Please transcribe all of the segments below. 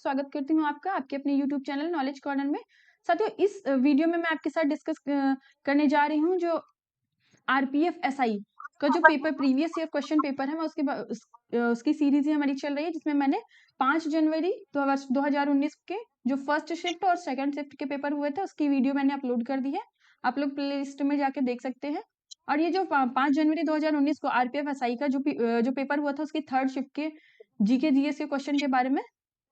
स्वागत करती हूँ आपका आपके अपने YouTube चैनल नॉलेज कॉर्नर में। साथियों, इस वीडियो में मैं आपके साथ डिस्कस करने जा रही हूँ जो आरपीएफ एसआई का जो paper previous year question paper है, मैं उसकी सीरीज ही हमारी चल रही है, जिसमें मैंने 5 जनवरी 2019 के जो फर्स्ट शिफ्ट और सेकंड शिफ्ट के पेपर हुए थे उसकी वीडियो मैंने अपलोड कर दी है। आप लोग प्ले लिस्ट में जाके देख सकते हैं। और ये जो 5 जनवरी 2019 को आरपीएफ एसआई का जो पेपर हुआ था उसकी थर्ड शिफ्ट के जीके जीएस के क्वेश्चन के बारे में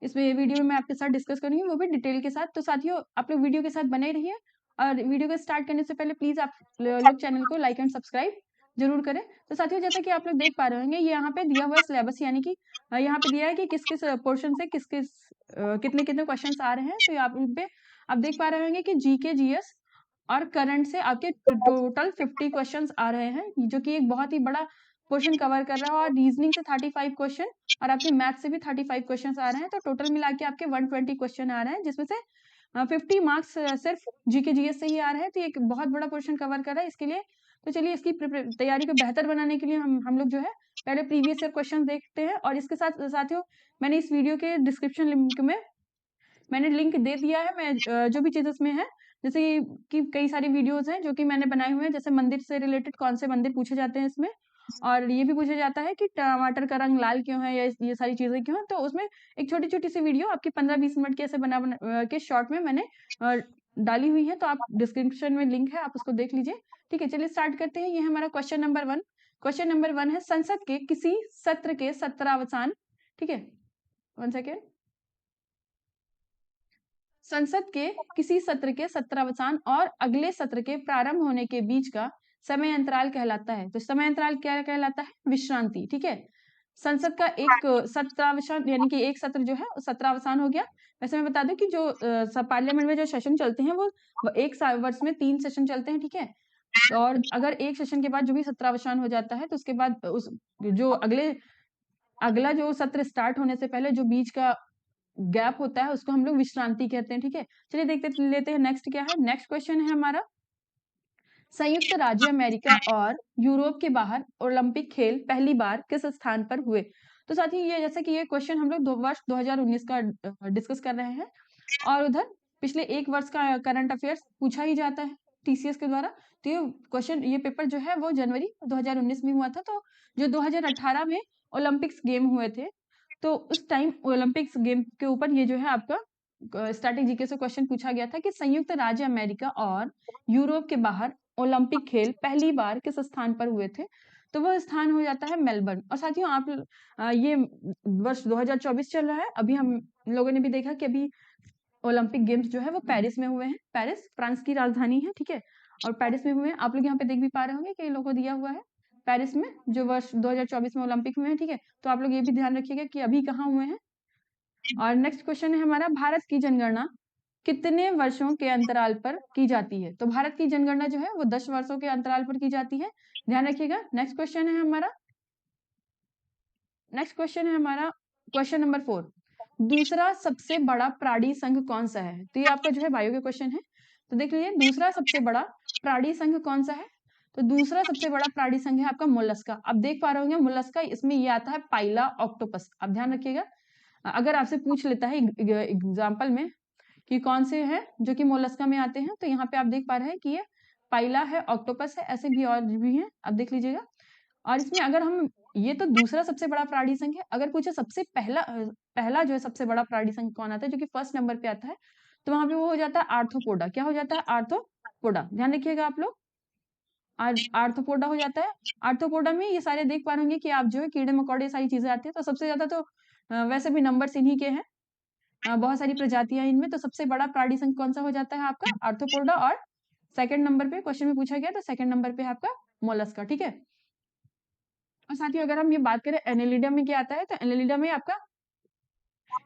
इसमें वीडियो में मैं आपके साथ डिस्कस करूंगी, वो भी डिटेल के साथ। तो साथियों, आप लोग वीडियो के साथ बने रहिए और वीडियो को स्टार्ट करने से पहले प्लीज आप लोग चैनल को लाइक एंड सब्सक्राइब जरूर करें। तो साथियों, जैसा कि आप लोग देख पा रहे होंगे, ये यहाँ पे दिया हुआ सिलेबस, यानी कि यहाँ पे दिया है कि किस किस पोर्शन से किस किस कितने कितने क्वेश्चन आ रहे हैं। तो आप पे आप देख पा रहे होंगे कि जीके जीएस और करंट से आपके टोटल 50 क्वेश्चंस आ रहे हैं, जो कि एक बहुत ही बड़ा पोर्शन कवर कर रहा है। और रीजनिंग से 35 क्वेश्चन और आपके मैथ से भी 35 क्वेश्चंस आ रहे हैं। तो टोटल मिला के आपके 120 क्वेश्चन आ रहे हैं, जिसमें से 50 मार्क्स सिर्फ जीके जीएस से ही आ रहे हैं। तो एक बहुत बड़ा पोर्शन कवर कर रहा है इसके लिए। तो चलिए, इसकी तैयारी को बेहतर बनाने के लिए हम लोग जो है पहले प्रीवियस ईयर क्वेश्चन देखते हैं। और इसके साथ साथियों, मैंने इस वीडियो के डिस्क्रिप्शन लिंक में मैंने लिंक दे दिया है। मैं जो भी चीज उसमें है, जैसे कि कई सारी वीडियोस हैं जो कि मैंने बनाए हुए हैं, जैसे मंदिर से रिलेटेड कौन से मंदिर पूछे जाते हैं इसमें, और ये भी पूछा जाता है कि टमाटर का रंग लाल क्यों है, या ये सारी चीजें क्यों हैं। तो उसमें एक छोटी छोटी सी वीडियो आपकी 15-20 मिनट के ऐसे बना के शॉर्ट में मैंने डाली हुई है। तो आप डिस्क्रिप्शन में लिंक है, आप उसको देख लीजिए। ठीक है, चलिए स्टार्ट करते हैं। ये हमारा क्वेश्चन नंबर 1। क्वेश्चन नंबर 1 है, संसद के किसी सत्र के सत्रावसान, ठीक है 1 सेकेंड, संसद के किसी सत्र के सत्रावसान और अगले सत्र के प्रारंभ होने के बीच का समय अंतराल कहलाता है। तो समय अंतराल क्या कहलाता है? विश्रांति। ठीक है, संसद का एक सत्रावसान, यानी कि एक सत्र जो है सत्रावसान हो गया। वैसे मैं बता दूं कि जो पार्लियामेंट में जो सेशन चलते हैं वो एक वर्ष में 3 सेशन चलते हैं। ठीक है, और अगर एक सेशन के बाद जो भी सत्रावसान हो जाता है, तो उसके बाद उस जो अगला जो सत्र स्टार्ट होने से पहले जो बीच का गैप होता है उसको हम लोग विश्रांति कहते हैं। ठीक है, चलिए देखते लेते हैं नेक्स्ट क्या है। नेक्स्ट क्वेश्चन है हमारा, संयुक्त राज्य अमेरिका और यूरोप के बाहर ओलंपिक खेल पहली बार किस स्थान पर हुए? तो साथियों, ये जैसे कि ये क्वेश्चन हम लोग वर्ष 2019 का डिस्कस कर रहे हैं, और उधर पिछले एक वर्ष का करंट अफेयर्स पूछा ही जाता है टीसीएस के द्वारा। तो ये क्वेश्चन, ये पेपर जो है वो जनवरी 2019 में हुआ था। तो जो 2018 में ओलंपिक्स गेम हुए थे, तो उस टाइम ओलंपिक्स गेम के ऊपर ये जो है आपका स्ट्रैटेजी के से क्वेश्चन पूछा गया था कि संयुक्त राज्य अमेरिका और यूरोप के बाहर ओलंपिक खेल पहली बार किस स्थान पर हुए थे? तो वह स्थान हो जाता है मेलबर्न। और साथियों, आप ये वर्ष 2024 चल रहा है, अभी हम लोगों ने भी देखा कि अभी ओलंपिक गेम्स जो है वो पेरिस में हुए हैं। पेरिस फ्रांस की राजधानी है। ठीक है, और पेरिस में हुए हैं। आप लोग यहाँ पे देख भी पा रहे होंगे कि इन लोगों को दिया हुआ है पेरिस में, जो वर्ष 2024 में ओलंपिक हुए हैं। ठीक है, तो आप लोग ये भी ध्यान रखिएगा कि अभी कहाँ हुए हैं। और नेक्स्ट क्वेश्चन है हमारा, भारत की जनगणना कितने वर्षों के अंतराल पर की जाती है? तो भारत की जनगणना जो है वो 10 वर्षों के अंतराल पर की जाती है, ध्यान रखिएगा। नेक्स्ट क्वेश्चन है हमारा, क्वेश्चन नंबर 4, दूसरा सबसे बड़ा प्राणी संघ कौन सा है? तो ये आपका जो है बायो के क्वेश्चन है। तो देख लीजिए, दूसरा सबसे बड़ा प्राणी संघ कौन सा है? तो दूसरा सबसे बड़ा प्राणी संघ है आपका मोलस्का। आप देख पा रहे होंगे मोलस्का, इसमें ये आता है पाइला ऑक्टोपस। आप ध्यान रखिएगा, अगर आपसे पूछ लेता है एग्जाम्पल में कि कौन से हैं जो कि मोलस्का में आते हैं, तो यहाँ पे आप देख पा रहे हैं कि ये पाइला है, ऑक्टोपस है, ऐसे भी और भी हैं, आप देख लीजिएगा। और इसमें अगर हम, ये तो दूसरा सबसे बड़ा प्राणी संघ है, अगर पूछे सबसे पहला जो है सबसे बड़ा प्राणी संघ कौन आता है, जो कि फर्स्ट नंबर पे आता है, तो वहां पे वो हो जाता है आर्थ्रोपोडा। क्या हो जाता है? आर्थ्रोपोडा, ध्यान रखिएगा आप लोग, आर्थ्रोपोडा हो जाता है। आर्थ्रोपोडा में ये सारे देख पा रहे होंगे कि आप जो है कीड़े मकोड़े सारी चीजें आती है। तो सबसे ज्यादा तो वैसे भी नंबर्स इन्हीं के हैं, बहुत सारी प्रजातियां इनमें। तो सबसे बड़ा प्राणी संघ कौन सा हो जाता है आपका? आर्थ्रोपोडा। और सेकंड नंबर पे क्वेश्चन में पूछा गया, तो सेकंड नंबर पे है आपका मोलस्का। ठीक है, और साथ ही अगर हम ये बात करें एनेलिडा में क्या आता है, तो एनेलिडा में आपका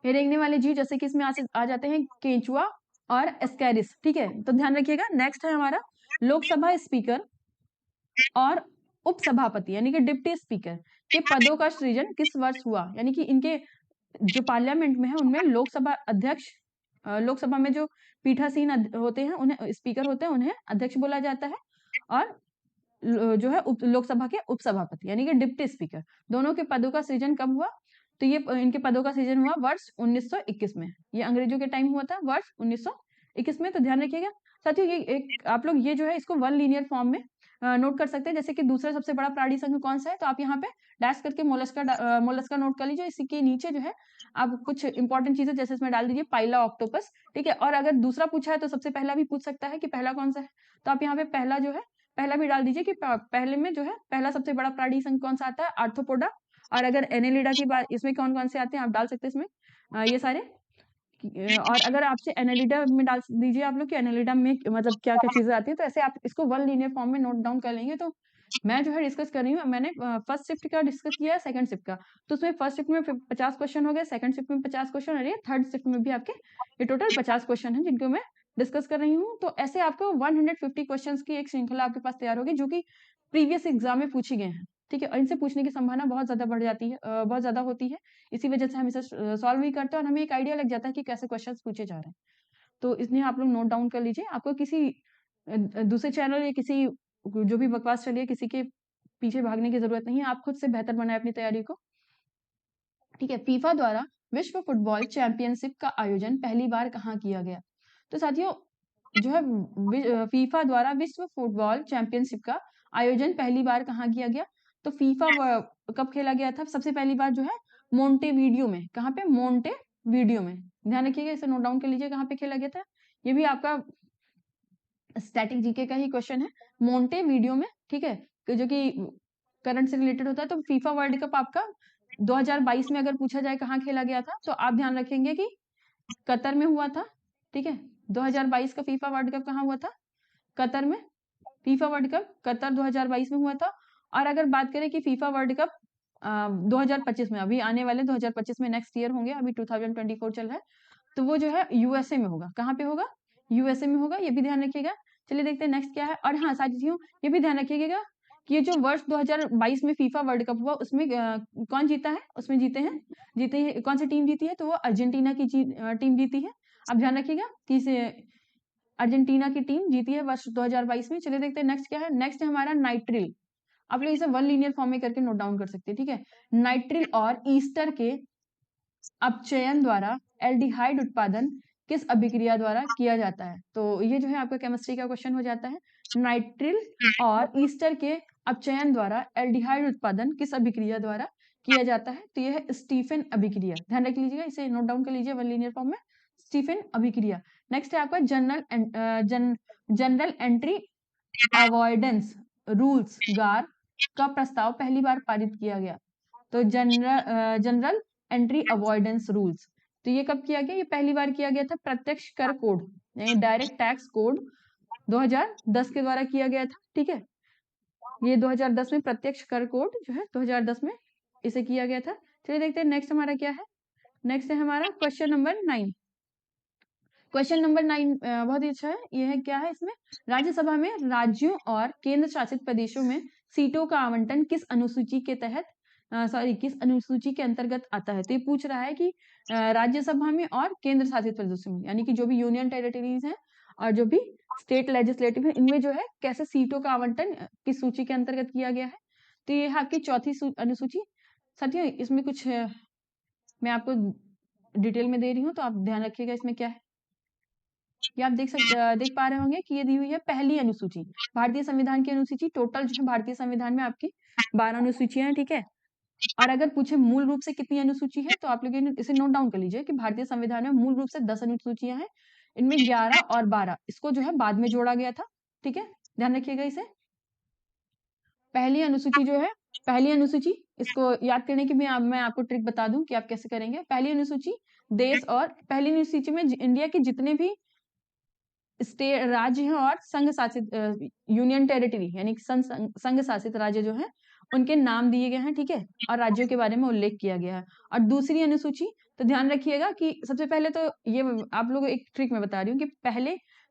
रेंगने वाले जीव, जैसे कि इसमें आ जाते हैं केंचुआ और एस्कैरिस। ठीक है, तो ध्यान रखिएगा। नेक्स्ट है हमारा, लोकसभा स्पीकर और उपसभापति यानी कि डिप्टी स्पीकर के पदों का सृजन किस वर्ष हुआ? यानी कि इनके जो पार्लियामेंट में है उनमें लोकसभा अध्यक्ष, लोकसभा में जो पीठासीन होते हैं उन्हें स्पीकर होते हैं, उन्हें अध्यक्ष बोला जाता है। और जो है लोकसभा के उपसभापति यानी कि डिप्टी स्पीकर, दोनों के पदों का सृजन कब हुआ? तो ये इनके पदों का सृजन हुआ वर्ष 1921 में। ये अंग्रेजों के टाइम हुआ था वर्ष 1921 में, तो ध्यान रखिएगा। साथियों ये एक आप लोग ये जो है इसको वन लीनियर फॉर्म में नोट कर सकते हैं। जैसे कि दूसरा सबसे बड़ा प्राणी संघ कौन सा है, तो आप यहाँ पे डैश करके मोलस्का नोट कर लीजिए। इसी के नीचे जो है आप कुछ इंपॉर्टेंट चीजें जैसे इसमें डाल दीजिए पाइला ऑक्टोपस, ठीक है। और अगर दूसरा पूछा है तो सबसे पहला भी पूछ सकता है कि पहला कौन सा है, तो आप यहाँ पे पहला जो है पहला भी डाल दीजिए कि पहले में जो है पहला सबसे बड़ा प्राणी संघ कौन सा आता है, आर्थ्रोपोडा। और अगर एनेलिडा की बात, इसमें कौन कौन से आते हैं आप डाल सकते हैं इसमें ये सारे। और अगर आपसे एनेलिडा में डाल दीजिए आप लोग कि एनेलिडा में मतलब क्या क्या चीजें आती है, तो ऐसे आप इसको वन लीनियर फॉर्म में नोट डाउन कर लेंगे। तो मैं जो है डिस्कस कर रही हूँ, मैंने फर्स्ट शिफ्ट का डिस्कस किया है, सेकंड शिफ्ट का। तो उसमें फर्स्ट शिफ्ट में 50 क्वेश्चन हो गए, सेकंड शिफ्ट में 50 क्वेश्चन, और ये थर्ड शिफ्ट में भी आपके ये टोटल 50 क्वेश्चन है जिनको मैं डिस्कस कर रही हूँ। तो ऐसे आपको 150 क्वेश्चन की एक श्रृंखला आपके पास तैयार होगी जो कि प्रीवियस एग्जाम में पूछी गए हैं, ठीक है। और इनसे पूछने की संभावना बहुत ज्यादा बढ़ जाती है, बहुत ज्यादा होती है। इसी वजह से हम इसे सॉल्व भी करते हैं और हमें एक आइडिया लग जाता है कि कैसे क्वेश्चंस पूछे जा रहे हैं। तो इसलिए आप लोग नोट डाउन कर लीजिए। आपको किसी दूसरे चैनल या किसी जो भी बकवास चलिए किसी के पीछे भागने की जरूरत नहीं है। आप खुद से बेहतर बनाए अपनी तैयारी को, ठीक है। फीफा द्वारा विश्व फुटबॉल चैंपियनशिप का आयोजन पहली बार कहाँ किया गया, तो साथियों जो है फीफा द्वारा विश्व फुटबॉल चैंपियनशिप का आयोजन पहली बार कहाँ किया गया, तो फीफा कब खेला गया था सबसे पहली बार, जो है मोंटेवीडियो में। कहाँ पे, मोंटेवीडियो में। ध्यान रखिएगा, इसे नोट डाउन कर लीजिए कहाँ पे खेला गया था। ये भी आपका स्टैटिक जीके का ही क्वेश्चन है, मोंटेवीडियो में, ठीक है, जो कि करंट से रिलेटेड होता है। तो फीफा वर्ल्ड कप आपका 2022 में अगर पूछा जाए कहाँ खेला गया था, तो आप ध्यान रखेंगे कि कतर में हुआ था, ठीक है। 2022 का फीफा वर्ल्ड कप कहाँ हुआ था, कतर में। फीफा वर्ल्ड कप कतर 2022 में हुआ था। और अगर बात करें कि फीफा वर्ल्ड कप 2025 में, अभी आने वाले 2025 में, नेक्स्ट ईयर होंगे, अभी 2024 चल रहा है, तो वो जो है यूएसए में होगा। कहाँ पे होगा, यूएसए में होगा, ये भी ध्यान रखिएगा। चलिए देखते हैं नेक्स्ट क्या है। और हाँ साथियों ये भी ध्यान रखिएगा कि ये जो वर्ष 2022 में फीफा वर्ल्ड कप हुआ उसमें कौन जीता है, उसमें जीते हैं कौन सी टीम जीती है, तो वो अर्जेंटीना की टीम जीती है। आप ध्यान रखिएगा कि अर्जेंटीना की टीम जीती है वर्ष 2022 में। चलिए देखते हैं नेक्स्ट क्या है। नेक्स्ट है हमारा नाइट्रिल। आप लोग इसे वन लीनियर फॉर्म में करके नोट डाउन कर सकते हैं, ठीक है। नाइट्रिल और ईस्टर के अपचयन द्वारा एल्डिहाइड उत्पादन किस अभिक्रिया द्वारा किया जाता है, तो ये जो है आपका केमिस्ट्री का क्वेश्चन हो जाता है। नाइट्रिल और ईस्टर के अपचयन द्वारा एल्डिहाइड उत्पादन किस अभिक्रिया द्वारा किया जाता है, तो यह है स्टीफन अभिक्रिया। ध्यान रख लीजिएगा, इसे नोट डाउन कर लीजिए वन लीनियर फॉर्म में, स्टीफन अभिक्रिया। नेक्स्ट है आपका जनरल एंट्री अवॉइडेंस रूल्स गार का प्रस्ताव पहली बार पारित किया गया, तो जनरल एंट्री अवॉइडेंस रूल्स, तो ये कब किया गया, ये पहली बार किया गया था प्रत्यक्ष कर कोड यानी डायरेक्ट टैक्स कोड 2010 के द्वारा किया गया था, ठीक है। ये 2010 में प्रत्यक्ष कर कोड जो है 2010 में इसे किया गया था। चलिए देखते हैं नेक्स्ट हमारा क्या है। नेक्स्ट है हमारा क्वेश्चन नंबर 9। क्वेश्चन नंबर 9 बहुत ही अच्छा है। ये है क्या है, इसमें राज्यसभा में राज्यों और केंद्र शासित प्रदेशों में सीटों का आवंटन किस अनुसूची के तहत किस अनुसूची के अंतर्गत आता है, तो ये पूछ रहा है कि राज्यसभा में और केंद्र शासित प्रदेशों में, यानी कि जो भी यूनियन टेरिटरीज हैं और जो भी स्टेट लेजिस्लेटिव है, इनमें जो है कैसे सीटों का आवंटन किस सूची के अंतर्गत किया गया है, तो ये है आपकी चौथी अनुसूची। साथियों इसमें कुछ मैं आपको डिटेल में दे रही हूँ, तो आप ध्यान रखिएगा इसमें क्या है। ये आप देख पा रहे होंगे कि ये दी हुई है पहली अनुसूची, भारतीय संविधान की अनुसूची। टोटल जो है भारतीय संविधान में आपकी 12 अनुसूचियां हैं, ठीक है। और अगर पूछे मूल रूप से कितनी अनुसूची है, तो आप लोग इसे नोट डाउन कर लीजिए कि भारतीय संविधान में मूल रूप से 10 अनुसूचियां हैं। इनमें 11 और 12 इसको जो है बाद में जोड़ा गया था, ठीक है। ध्यान रखिएगा इसे। पहली अनुसूची जो है, पहली अनुसूची इसको याद करने की मैं आपको ट्रिक बता दूं कि आप कैसे करेंगे। पहली अनुसूची देश, और पहली अनुसूची में इंडिया के जितने भी स्टेट राज्य हैं और संघ शासित यूनियन टेरिटरी यानी संघ शासित राज्य जो है उनके नाम दिए गए हैं, ठीक है, और राज्यों के बारे में उल्लेख किया गया है। और दूसरी अनुसूची, तो ध्यान रखिएगा कि सबसे पहले तो ये आप लोग एक ट्रिक में बता रही हूँ कि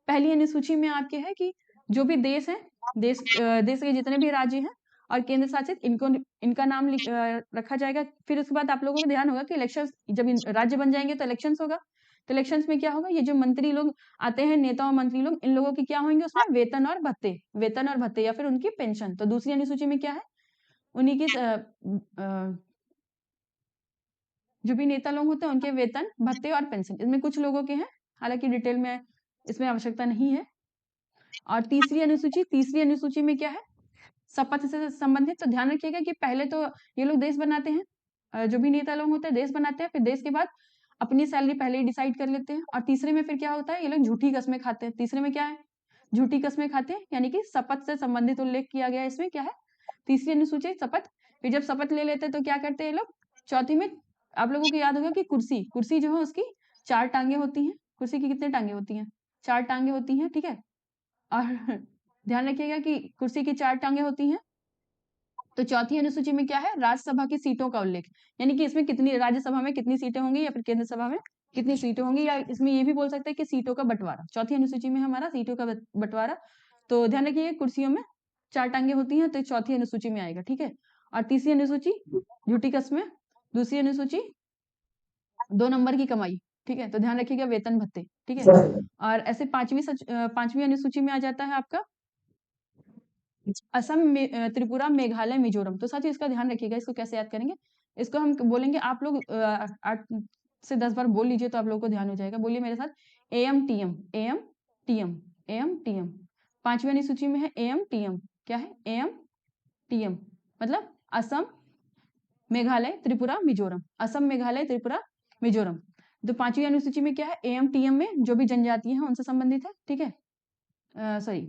पहली अनुसूची में आपके है कि जो भी देश है, देश के जितने भी राज्य हैं और केंद्र शासित इनका नाम रखा जाएगा। फिर उसके बाद आप लोगों को ध्यान होगा कि इलेक्शन जब राज्य बन जाएंगे तो इलेक्शन होगा, तो इलेक्शंस में क्या होगा, ये जो मंत्री लोग आते हैं, नेता और मंत्री लोग, इन लोगों की क्या होंगे उसमें वेतन और भत्ते या फिर उनकी पेंशन। तो दूसरी अनुसूची में क्या है, उन्हीं की जो भी नेता लोग होते हैं उनके वेतन, भत्ते और पेंशन, इसमें कुछ लोगों के हैं, हालांकि डिटेल में इसमें आवश्यकता नहीं है। और तीसरी अनुसूची में क्या है, शपथ से संबंधित। तो ध्यान रखिएगा कि पहले तो ये लोग देश बनाते हैं, जो भी नेता लोग होते हैं देश बनाते हैं, फिर देश के बाद अपनी सैलरी पहले ही डिसाइड कर लेते हैं। और तीसरे में फिर क्या होता है, ये लोग झूठी कस्में खाते हैं। तीसरे में क्या है, झूठी कस्में खाते हैं, यानी कि शपथ से संबंधित उल्लेख किया गया है। इसमें क्या है, तीसरी अनुसूची शपथ। फिर जब शपथ ले लेते हैं तो क्या करते हैं ये लोग, चौथी में आप लोगों को याद होगा कि कुर्सी जो है उसकी 4 टांगे होती हैं। कुर्सी की कितने टांगे होती हैं, 4 टांगे होती हैं, ठीक है। और ध्यान रखिएगा कि कुर्सी की 4 टांगे होती हैं। तो चौथी अनुसूची में क्या है, राज्यसभा की सीटों का उल्लेख, यानी कि इसमें कितनी, राज्यसभा में कितनी सीटें होंगी या फिर केंद्र सभा में कितनी सीटें होंगी, या इसमें ये भी बोल सकते हैं कि सीटों का बंटवारा। चौथी अनुसूची में हमारा सीटों का बंटवारा। तो ध्यान रखिए कुर्सियों में 4 टांगे होती हैं, तो चौथी अनुसूची में आएगा, ठीक है। और तीसरी अनुसूची झूठी कस्में, दूसरी अनुसूची 2 नंबर की कमाई, ठीक है। तो ध्यान रखिएगा वेतन भत्ते, ठीक है। और ऐसे पांचवी अनुसूची में आ जाता है आपका असम, त्रिपुरा, मेघालय, मिजोरम। तो साथियों इसका ध्यान रखिएगा, इसको कैसे याद करेंगे, इसको हम बोलेंगे, आप लोग 8 से 10 बार बोल लीजिए तो आप लोगों को ध्यान हो जाएगा। बोलिए मेरे साथ, AMTM, AMTM, AMTM। पांचवी अनुसूची में है AMTM, क्या है, AMTM मतलब असम, मेघालय, त्रिपुरा, मिजोरम। असम, मेघालय, त्रिपुरा, मिजोरम। तो पांचवी अनुसूची में क्या है, AMTM में जो भी जनजाति है उनसे संबंधित है, ठीक है। सॉरी,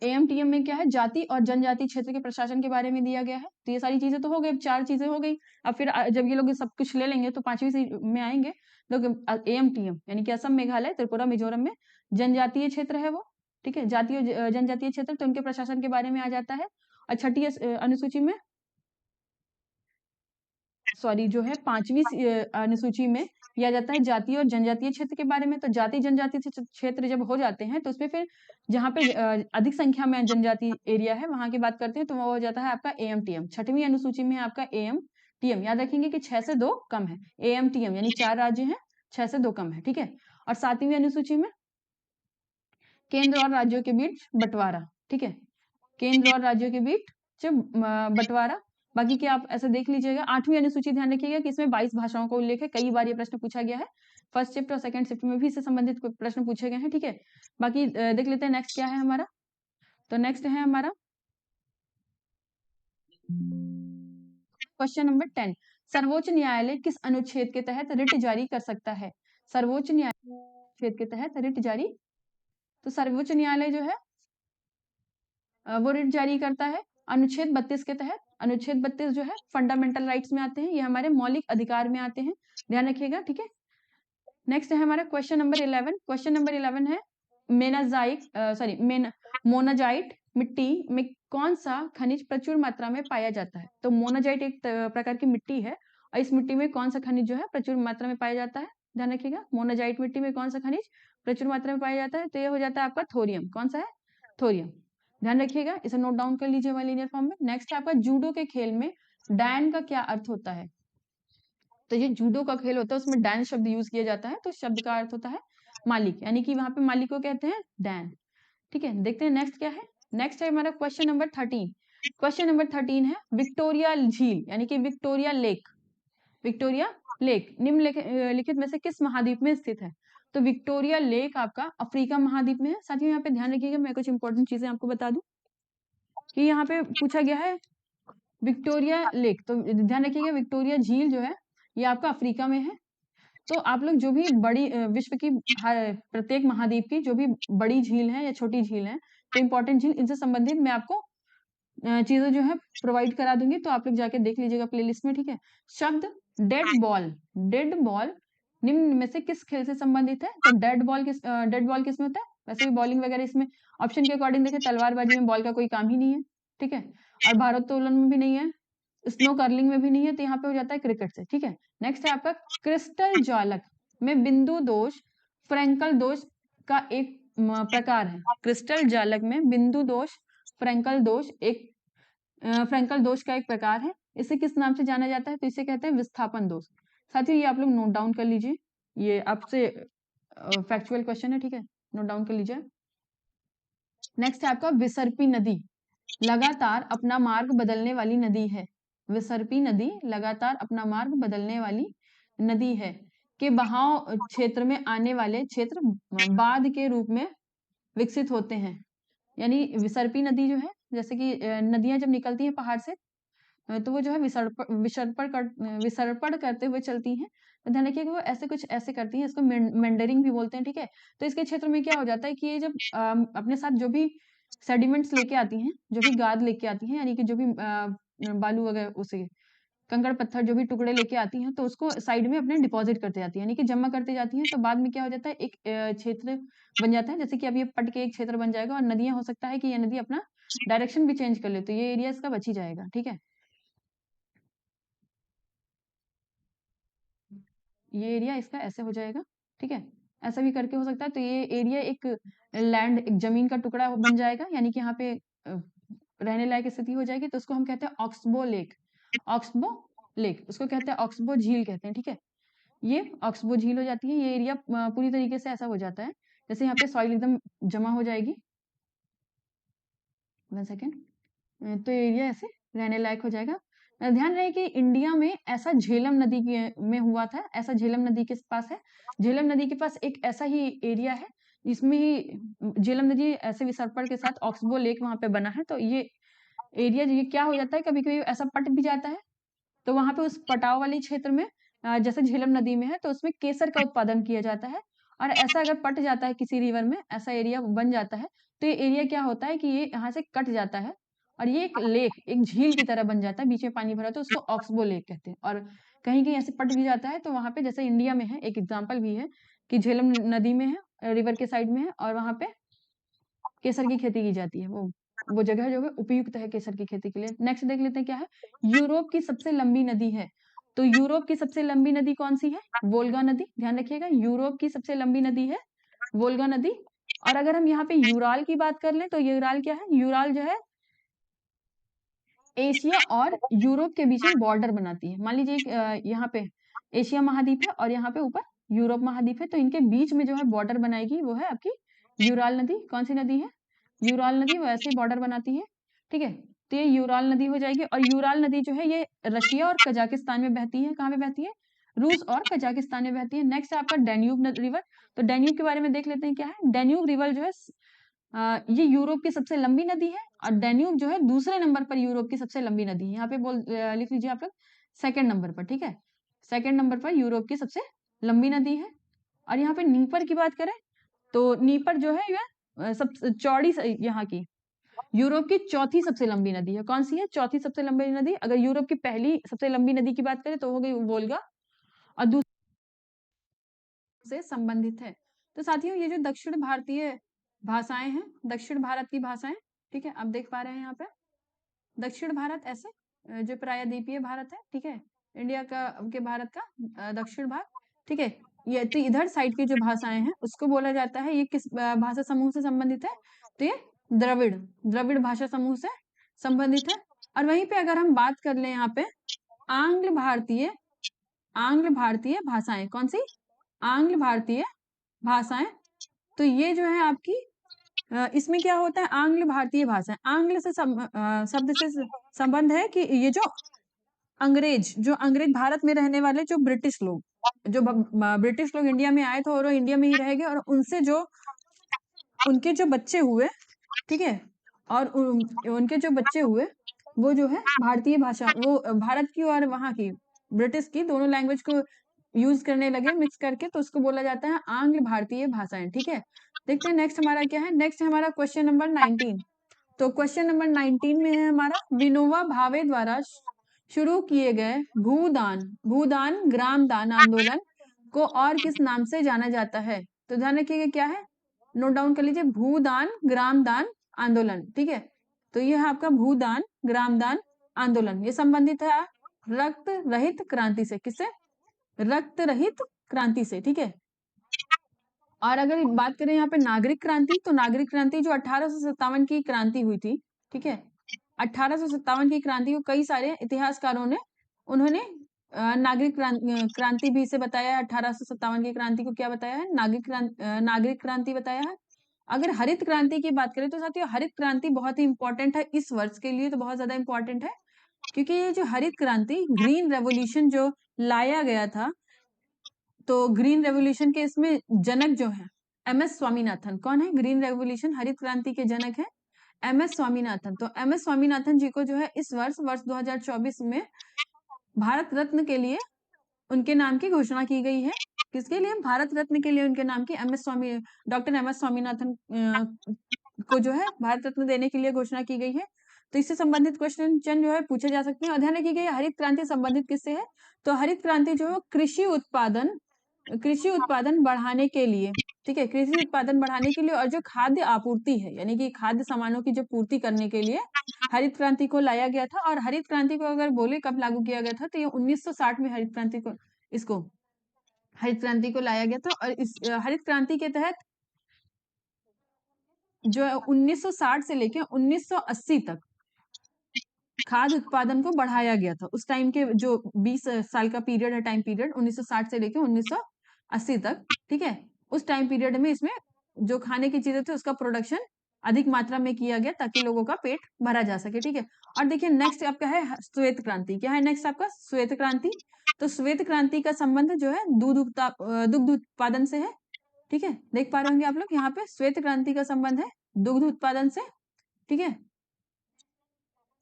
AMTM में क्या है, जाति और जनजाति क्षेत्र के प्रशासन के बारे में दिया गया है। तो ये सारी चीजें तो हो गई, 4 चीजें हो गई। अब फिर जब ये लोग सब कुछ ले लेंगे तो पांचवी में आएंगे लोग, AMTM यानी कि असम, मेघालय, त्रिपुरा, मिजोरम में जनजातीय क्षेत्र है वो, ठीक है, जातीय जनजातीय क्षेत्र, तो उनके प्रशासन के बारे में आ जाता है। और छठी अनुसूची में, सॉरी जो है पांचवी अनुसूची में यह जाता है जातीय और जनजातीय क्षेत्र के बारे में। तो जाति जनजातीय क्षेत्र जब हो जाते हैं तो उसमें फिर जहाँ पे अधिक संख्या में जनजाति एरिया है वहां की बात करते हैं, तो वो हो जाता है आपका AMTM। छठवीं अनुसूची में आपका AMTM, याद रखेंगे कि 6 से 2 कम है, AMTM यानी 4 राज्य हैं, 6 से 2 कम है, ठीक है। और 7वीं अनुसूची में केंद्र और राज्यों के बीच बंटवारा, ठीक है, केंद्र और राज्यों के बीच बंटवारा। बाकी के आप ऐसे देख लीजिएगा। 8वीं अनुसूची ध्यान रखिएगा कि इसमें 22 भाषाओं का उल्लेख है। कई बार ये प्रश्न पूछा गया है, फर्स्ट शिफ्ट और सेकंड शिफ्ट में भी इससे संबंधित प्रश्न पूछे गए हैं, ठीक है। बाकी देख लेते हैं नेक्स्ट क्या है हमारा। तो नेक्स्ट है हमारा क्वेश्चन नंबर 10, सर्वोच्च न्यायालय किस अनुच्छेद के तहत रिट जारी कर सकता है। सर्वोच्च न्यायालय के तहत रिट जारी, तो सर्वोच्च न्यायालय जो है वो रिट जारी करता है अनुच्छेद 32 के तहत। अनुच्छेद 32 जो है फंडामेंटल राइट्स में आते हैं, ये हमारे मौलिक अधिकार में आते हैं, ध्यान रखिएगा, ठीक है। नेक्स्ट है हमारा क्वेश्चन नंबर 11। क्वेश्चन नंबर 11 है मोनाजाइट मिट्टी में कौन सा खनिज प्रचुर मात्रा में पाया जाता है। तो मोनाजाइट एक प्रकार की मिट्टी है, और इस मिट्टी में कौन सा खनिज जो है प्रचुर मात्रा में पाया जाता है, ध्यान रखिएगा। मोनाजाइट मिट्टी में कौन सा खनिज प्रचुर मात्रा में पाया जाता है, तो ये हो जाता है आपका थोरियम। कौन सा है, थोरियम, ध्यान रखिएगा, इसे नोट डाउन कर लीजिए लीनियर फॉर्म में। नेक्स्ट है आपका जूडो के खेल में डैन का क्या अर्थ होता है। तो ये जूडो का खेल होता है उसमें डैन शब्द यूज किया जाता है, तो शब्द का अर्थ होता है मालिक, यानी कि वहां पे मालिक को कहते हैं डैन, ठीक है। देखते हैं नेक्स्ट क्या है। नेक्स्ट है हमारा क्वेश्चन नंबर 13। क्वेश्चन नंबर 13 है विक्टोरिया झील यानी कि विक्टोरिया लेक, विक्टोरिया लेक निम्नलिखित में से किस महाद्वीप में स्थित है। तो विक्टोरिया लेक आपका अफ्रीका महाद्वीप में है। साथियों यहाँ पे ध्यान रखिएगा, मैं कुछ इंपॉर्टेंट चीजें आपको बता दूं कि यहाँ पे पूछा गया है विक्टोरिया लेक, तो ध्यान रखिएगा विक्टोरिया झील जो है ये आपका अफ्रीका में है। तो आप लोग जो भी बड़ी विश्व की प्रत्येक महाद्वीप की जो भी बड़ी झील है या छोटी झील है, तो इंपॉर्टेंट झील, इनसे संबंधित मैं आपको चीजें जो है प्रोवाइड करा दूंगी, तो आप लोग जाके देख लीजिएगा प्लेलिस्ट में, ठीक है। शब्द डेड बॉल निम्न में से किस खेल से संबंधित है। तो डेड बॉल किस में होता है, वैसे भी बॉलिंग वगैरह इसमें ऑप्शन के अकॉर्डिंग देखें, तलवारबाजी में बॉल का कोई काम ही नहीं है, ठीक है, और भारोत्तोलन में भी नहीं है, स्नो कर्लिंग में भी नहीं है, तो यहाँ पे हो जाता है क्रिकेट से, ठीक है। नेक्स्ट है आपका क्रिस्टल जालक में बिंदु दोष फ्रैंकल दोष का एक प्रकार है। क्रिस्टल जालक में बिंदु दोष फ्रैंकल दोष का एक प्रकार है। इसे किस नाम से जाना जाता है, तो इसे कहते हैं विस्थापन दोष। साथियों ये आप लोग नोट डाउन कर लीजिए, ये आपसे फैक्चुअल क्वेश्चन है, ठीक है, नोट डाउन कर लीजिए। नेक्स्ट है आपका विसर्पी नदी लगातार अपना मार्ग बदलने वाली नदी है। विसर्पी नदी लगातार अपना मार्ग बदलने वाली नदी है के बहाव क्षेत्र में आने वाले क्षेत्र बाढ़ के रूप में विकसित होते हैं। यानी विसर्पी नदी जो है, जैसे कि नदियां जब निकलती हैं पहाड़ से, तो वो जो है विसर्पण करते हुए चलती हैं। तो ध्यान रखिए कि वो ऐसे कुछ ऐसे करती हैं, इसको मेंडरिंग भी बोलते हैं, ठीक है। तो इसके क्षेत्र में क्या हो जाता है कि ये जब अपने साथ जो भी सेडिमेंट्स लेके आती हैं, जो भी गाद लेके आती हैं, यानी कि जो भी बालू वगैरह, उसे कंकड़ पत्थर जो भी टुकड़े लेके आती हैं, तो उसको साइड में अपने डिपॉजिट करते जाती हैं, यानी कि जमा करते जाती हैं। तो बाद में क्या हो जाता है, एक क्षेत्र बन जाता है, जैसे कि अब ये पट के एक क्षेत्र बन जाएगा, और नदियां हो सकता है कि ये नदी अपना डायरेक्शन भी चेंज कर ले, तो ये एरिया इसका बच ही जाएगा, ठीक है। ये एरिया इसका ऐसे हो जाएगा, ठीक है। ऐसा भी करके हो सकता है। तो ये एरिया एक लैंड, एक जमीन का टुकड़ा बन जाएगा, यानी कि यहाँ पे रहने लायक स्थिति हो जाएगी। तो उसको हम कहते हैं ऑक्सबो लेक। ऑक्सबो लेक उसको कहते हैं, ऑक्सबो झील कहते हैं, ठीक है। ये ऑक्सबो झील हो जाती है। ये एरिया पूरी तरीके से ऐसा हो जाता है, जैसे यहाँ पे सॉइल एकदम जमा हो जाएगी। 1 सेकेंड। तो एरिया ऐसे रहने लायक हो जाएगा। ध्यान रहे कि इंडिया में ऐसा झेलम नदी के में हुआ था, ऐसा झेलम नदी के पास है। झेलम नदी के पास एक ऐसा ही एरिया है, जिसमें ही झेलम नदी ऐसे विसर्पण के साथ ऑक्सबो लेक वहां पे बना है। तो ये एरिया, ये क्या हो जाता है, कभी कभी ऐसा पट भी जाता है, तो वहां पे उस पटाव वाले क्षेत्र में जैसे झेलम नदी में है, तो उसमें केसर का उत्पादन किया जाता है। और ऐसा अगर पट जाता है किसी रिवर में, ऐसा एरिया बन जाता है, तो ये एरिया क्या होता है कि ये यहाँ से कट जाता है, और ये एक लेक, एक झील की तरह बन जाता है, बीच में पानी भरा, तो उसको ऑक्सबो लेक कहते हैं। और कहीं कहीं ऐसे पट भी जाता है, तो वहां पे जैसे इंडिया में है, एक एग्जाम्पल भी है कि झेलम नदी में है, रिवर के साइड में है, और वहां पे केसर की खेती की जाती है। वो जगह जो है उपयुक्त है केसर की खेती के लिए। नेक्स्ट देख लेते हैं क्या है। यूरोप की सबसे लंबी नदी है। तो यूरोप की सबसे लंबी नदी कौन सी है? वोल्गा नदी। ध्यान रखिएगा, यूरोप की सबसे लंबी नदी है वोल्गा नदी। और अगर हम यहाँ पे यूराल की बात कर लें, तो यूराल क्या है? यूराल जो है एशिया और यूरोप के बीच में बॉर्डर बनाती है। मान लीजिए यहाँ पे एशिया महाद्वीप है, और यहाँ पे ऊपर यूरोप महाद्वीप है, तो इनके बीच में जो है बॉर्डर बनाएगी, वो है आपकी यूराल नदी। कौन सी नदी है? यूराल नदी। वो ऐसे ही बॉर्डर बनाती है, ठीक है। तो ये यूराल नदी हो जाएगी। और यूराल नदी जो है ये रशिया और कजाकिस्तान में बहती है। कहाँ पे बहती है? रूस और कजाकिस्तान में बहती है। नेक्स्ट है आपका डेन्यूब रिवर। तो डेन्यूब के बारे में देख लेते हैं क्या है। डेन्यूब रिवर जो है ये यूरोप की सबसे लंबी नदी है, और डेन्यूब जो है दूसरे नंबर पर यूरोप की सबसे लंबी नदी है। यहाँ पे लिख लीजिए आप लोग सेकंड नंबर पर, ठीक है। सेकंड नंबर पर यूरोप की सबसे लंबी नदी है। और यहाँ पे नीपर की बात करें, तो नीपर जो है ये सब चौड़ी यहाँ की यूरोप की चौथी सबसे लंबी नदी है। कौन सी है चौथी सबसे लंबी नदी? अगर यूरोप की पहली सबसे लंबी नदी की बात करें, तो हो गई वोल्गा, और दूसरी से संबंधित है। तो साथियों, ये जो दक्षिण भारतीय भाषाएं हैं, दक्षिण भारत की भाषाएं, ठीक है, आप देख पा रहे हैं यहाँ पे दक्षिण भारत ऐसे जो प्रायद्वीपीय भारत है, ठीक है, इंडिया का के भारत का दक्षिण भाग, ठीक है। ये तो इधर साइड की जो भाषाएं हैं उसको बोला जाता है, ये किस भाषा समूह से संबंधित है? तो ये द्रविड़ द्रविड़ भाषा समूह से संबंधित है। और वहीं पे अगर हम बात कर ले यहाँ पे आंग्ल भारतीय भाषाएं, कौन सी? आंग्ल भारतीय भाषाएं। तो ये जो है आपकी इसमें क्या होता है? आंग्ल भारतीय भाषा, आंग्ल से शब्द से संबंध है कि ये जो अंग्रेज भारत में रहने वाले जो ब्रिटिश लोग, जो ब्रिटिश लोग इंडिया में आए थे, और वो इंडिया में ही रह गए, और उनसे जो उनके जो बच्चे हुए, ठीक है, और उनके जो बच्चे हुए, वो जो है भारतीय भाषा, वो भारत की और वहां की ब्रिटिश की दोनों लैंग्वेज को यूज करने लगे मिक्स करके, तो उसको बोला जाता है आंग्ल भारतीय भाषाएं, ठीक है। देखते हैं नेक्स्ट हमारा क्या है। नेक्स्ट है हमारा क्वेश्चन नंबर 19। तो क्वेश्चन नंबर 19 में है हमारा विनोबा भावे द्वारा शुरू किए गए भूदान ग्राम दान आंदोलन को और किस नाम से जाना जाता है? तो ध्यान रखिएगा क्या है, नोट डाउन कर लीजिए, भूदान ग्राम दान आंदोलन, ठीक है। तो ये है आपका भूदान ग्राम दान आंदोलन। ये संबंधित है रक्त रहित क्रांति से। किससे? रक्त रहित क्रांति से, ठीक है। और अगर बात करें यहाँ पे नागरिक क्रांति, तो नागरिक क्रांति जो 1857 की क्रांति हुई थी, ठीक है, 1857 की क्रांति को कई सारे इतिहासकारों ने उन्होंने नागरिक क्रांति भी इसे बताया है। 1857 की क्रांति को क्या बताया है? नागरिक क्रांति बताया है। अगर हरित क्रांति की बात करें, तो साथियों हरित क्रांति बहुत ही इंपॉर्टेंट है इस वर्ष के लिए, तो बहुत ज्यादा इंपॉर्टेंट है। क्योंकि ये जो हरित क्रांति, ग्रीन रेवोल्यूशन जो लाया गया था, तो ग्रीन रेवोल्यूशन के इसमें जनक जो है एमएस स्वामीनाथन। कौन है? ग्रीन रेवोल्यूशन, हरित क्रांति के जनक है एमएस स्वामीनाथन। तो एमएस स्वामीनाथन जी को जो है इस वर्ष 2024 में भारत रत्न के लिए उनके नाम की घोषणा की गई है। किसके लिए? भारत रत्न के लिए उनके नाम की डॉक्टर एम एस स्वामीनाथन को जो है भारत रत्न देने के लिए घोषणा की गई है। तो इससे संबंधित क्वेश्चन जो है पूछे जा सकते हैं। और ध्यान रखिएगा हरित क्रांति संबंधित किससे है? तो हरित क्रांति जो है कृषि उत्पादन बढ़ाने के लिए, ठीक है, कृषि उत्पादन बढ़ाने के लिए और जो खाद्य आपूर्ति है, यानी कि खाद्य सामानों की जो पूर्ति करने के लिए हरित क्रांति को लाया गया था। और हरित क्रांति को अगर बोले कब लागू किया गया था, तो ये 1960 में हरित क्रांति को लाया गया था। और इस हरित क्रांति के तहत जो 1960 से लेकर 1980 तक खाद्य उत्पादन को बढ़ाया गया था। उस टाइम के जो 20 साल का पीरियड है, टाइम पीरियड 1960 से लेकर 1980 तक, ठीक है, उस टाइम पीरियड में इसमें जो खाने की चीजें थी उसका प्रोडक्शन अधिक मात्रा में किया गया ताकि लोगों का पेट भरा जा सके, ठीक है। और देखिए नेक्स्ट आपका है श्वेत क्रांति। क्या है नेक्स्ट आपका? श्वेत क्रांति। तो श्वेत क्रांति का संबंध जो है दुग्ध उत्पादन से है, ठीक है, देख पा रहे होंगे आप लोग यहाँ पे श्वेत क्रांति का संबंध है दुग्ध उत्पादन से, ठीक है।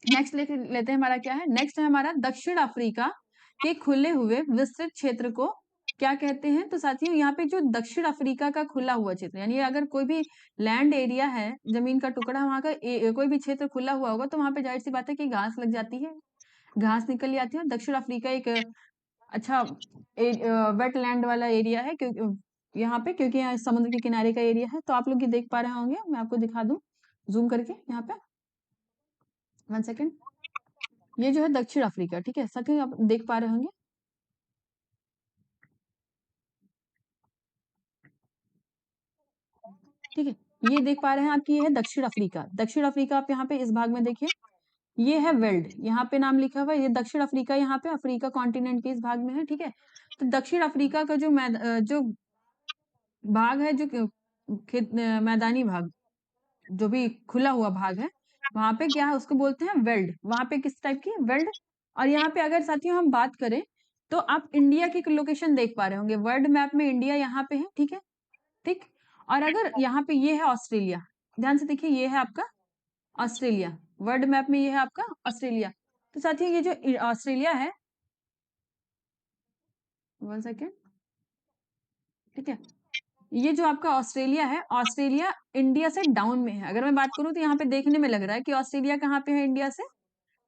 नेक्स्ट लेते हैं हमारा क्या है? नेक्स्ट है हमारा दक्षिण अफ्रीका के खुले हुए विस्तृत क्षेत्र को क्या कहते हैं? तो साथियों यहाँ पे जो दक्षिण अफ्रीका का खुला हुआ क्षेत्र, यानी अगर कोई भी लैंड एरिया है, जमीन का टुकड़ा, वहां का कोई भी क्षेत्र खुला हुआ होगा तो वहां पे जाहिर सी बात है कि घास लग जाती है, घास निकल जाती है। दक्षिण अफ्रीका एक अच्छा वेटलैंड वाला एरिया है, क्योंकि यहाँ पे क्योंकि यहाँ समुद्र के किनारे का एरिया है। तो आप लोग ये देख पा रहे होंगे, मैं आपको दिखा दूं जूम करके यहाँ पे, 1 सेकेंड। ये जो है दक्षिण अफ्रीका, ठीक है, साथियों आप देख पा रहे होंगे, ठीक है, ये देख पा रहे हैं आपकी, ये है दक्षिण अफ्रीका। दक्षिण अफ्रीका आप यहाँ पे इस भाग में देखिए, ये है वेल्ड, यहाँ पे नाम लिखा हुआ है, ये दक्षिण अफ्रीका, यहाँ पे अफ्रीका कॉन्टिनेंट के इस भाग में है, ठीक है। तो दक्षिण अफ्रीका का जो भाग है, जो मैदानी भाग, जो भी खुला हुआ भाग है, वहां पे क्या है, उसको बोलते हैं वेल्ड। वहां पे किस टाइप की? वेल्ड। और यहाँ पे अगर साथियों हम बात करें तो आप इंडिया की लोकेशन देख पा रहे होंगे, वर्ल्ड मैप में इंडिया यहाँ पे है, ठीक है, ठीक। और अगर यहाँ पे ये है ऑस्ट्रेलिया, ध्यान से देखिए, ये है आपका ऑस्ट्रेलिया, वर्ल्ड मैप में ये है आपका ऑस्ट्रेलिया। तो साथियों ये जो ऑस्ट्रेलिया है, 1 सेकेंड, ठीक है, ये जो आपका ऑस्ट्रेलिया है, ऑस्ट्रेलिया इंडिया से डाउन में है। अगर मैं बात करूं तो यहाँ पे देखने में लग रहा है कि ऑस्ट्रेलिया कहाँ पे है, इंडिया से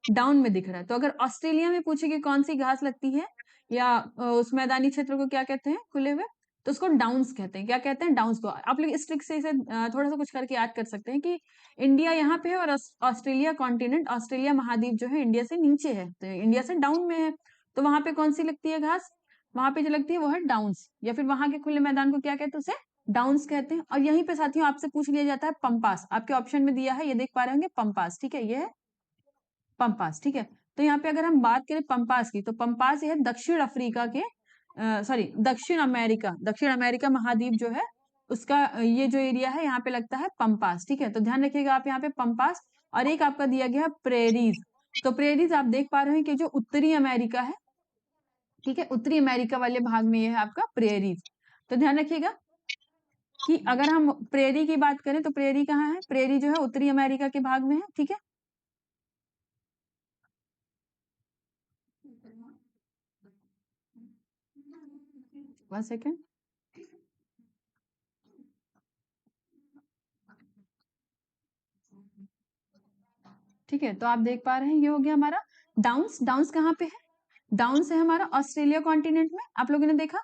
डाउन में दिख रहा है। तो अगर ऑस्ट्रेलिया में पूछे कि कौन सी घास लगती है या उस मैदानी क्षेत्र को क्या कहते हैं खुले हुए, तो उसको डाउन्स कहते हैं। क्या कहते हैं? डाउन्स को। आप लोग इस ट्रिक से इसे थोड़ा सा कुछ करके याद कर सकते हैं कि इंडिया यहाँ पे है और ऑस्ट्रेलिया कॉन्टिनेंट, ऑस्ट्रेलिया महाद्वीप जो है इंडिया से नीचे है, तो इंडिया से डाउन में है। तो वहां पे कौन सी लगती है घास? वहां पे जो लगती है वो है डाउन्स, या फिर वहां के खुले मैदान को क्या कहते हैं? उसे डाउन्स कहते हैं। और यहीं पे साथियों आपसे पूछ लिया जाता है पम्पास, आपके ऑप्शन में दिया है, ये देख पा रहे होंगे पम्पास, ठीक है, ये है पम्पास, ठीक है। तो यहाँ पे अगर हम बात करें पम्पास की, तो पम्पास ये है दक्षिण अफ्रीका के सॉरी दक्षिण अमेरिका महाद्वीप जो है उसका ये जो एरिया है यहाँ पे लगता है पम्पास, ठीक है। तो ध्यान रखिएगा आप यहाँ पे पम्पास। और एक आपका दिया गया है प्रेरीज। तो प्रेरीज आप देख पा रहे हैं कि जो उत्तरी अमेरिका है, ठीक है, उत्तरी अमेरिका वाले भाग में ये है आपका प्रेरीज। तो ध्यान रखिएगा कि अगर हम प्रेरी की बात करें तो प्रेरी कहाँ है? प्रेरी जो है उत्तरी अमेरिका के भाग में है, ठीक है। वन सेकेंड, ठीक है। तो आप देख पा रहे हैं ये हो गया हमारा डाउन्स। डाउन्स कहाँ पे है? डाउन्स है हमारा ऑस्ट्रेलिया कॉन्टिनेंट में, आप लोगों ने देखा।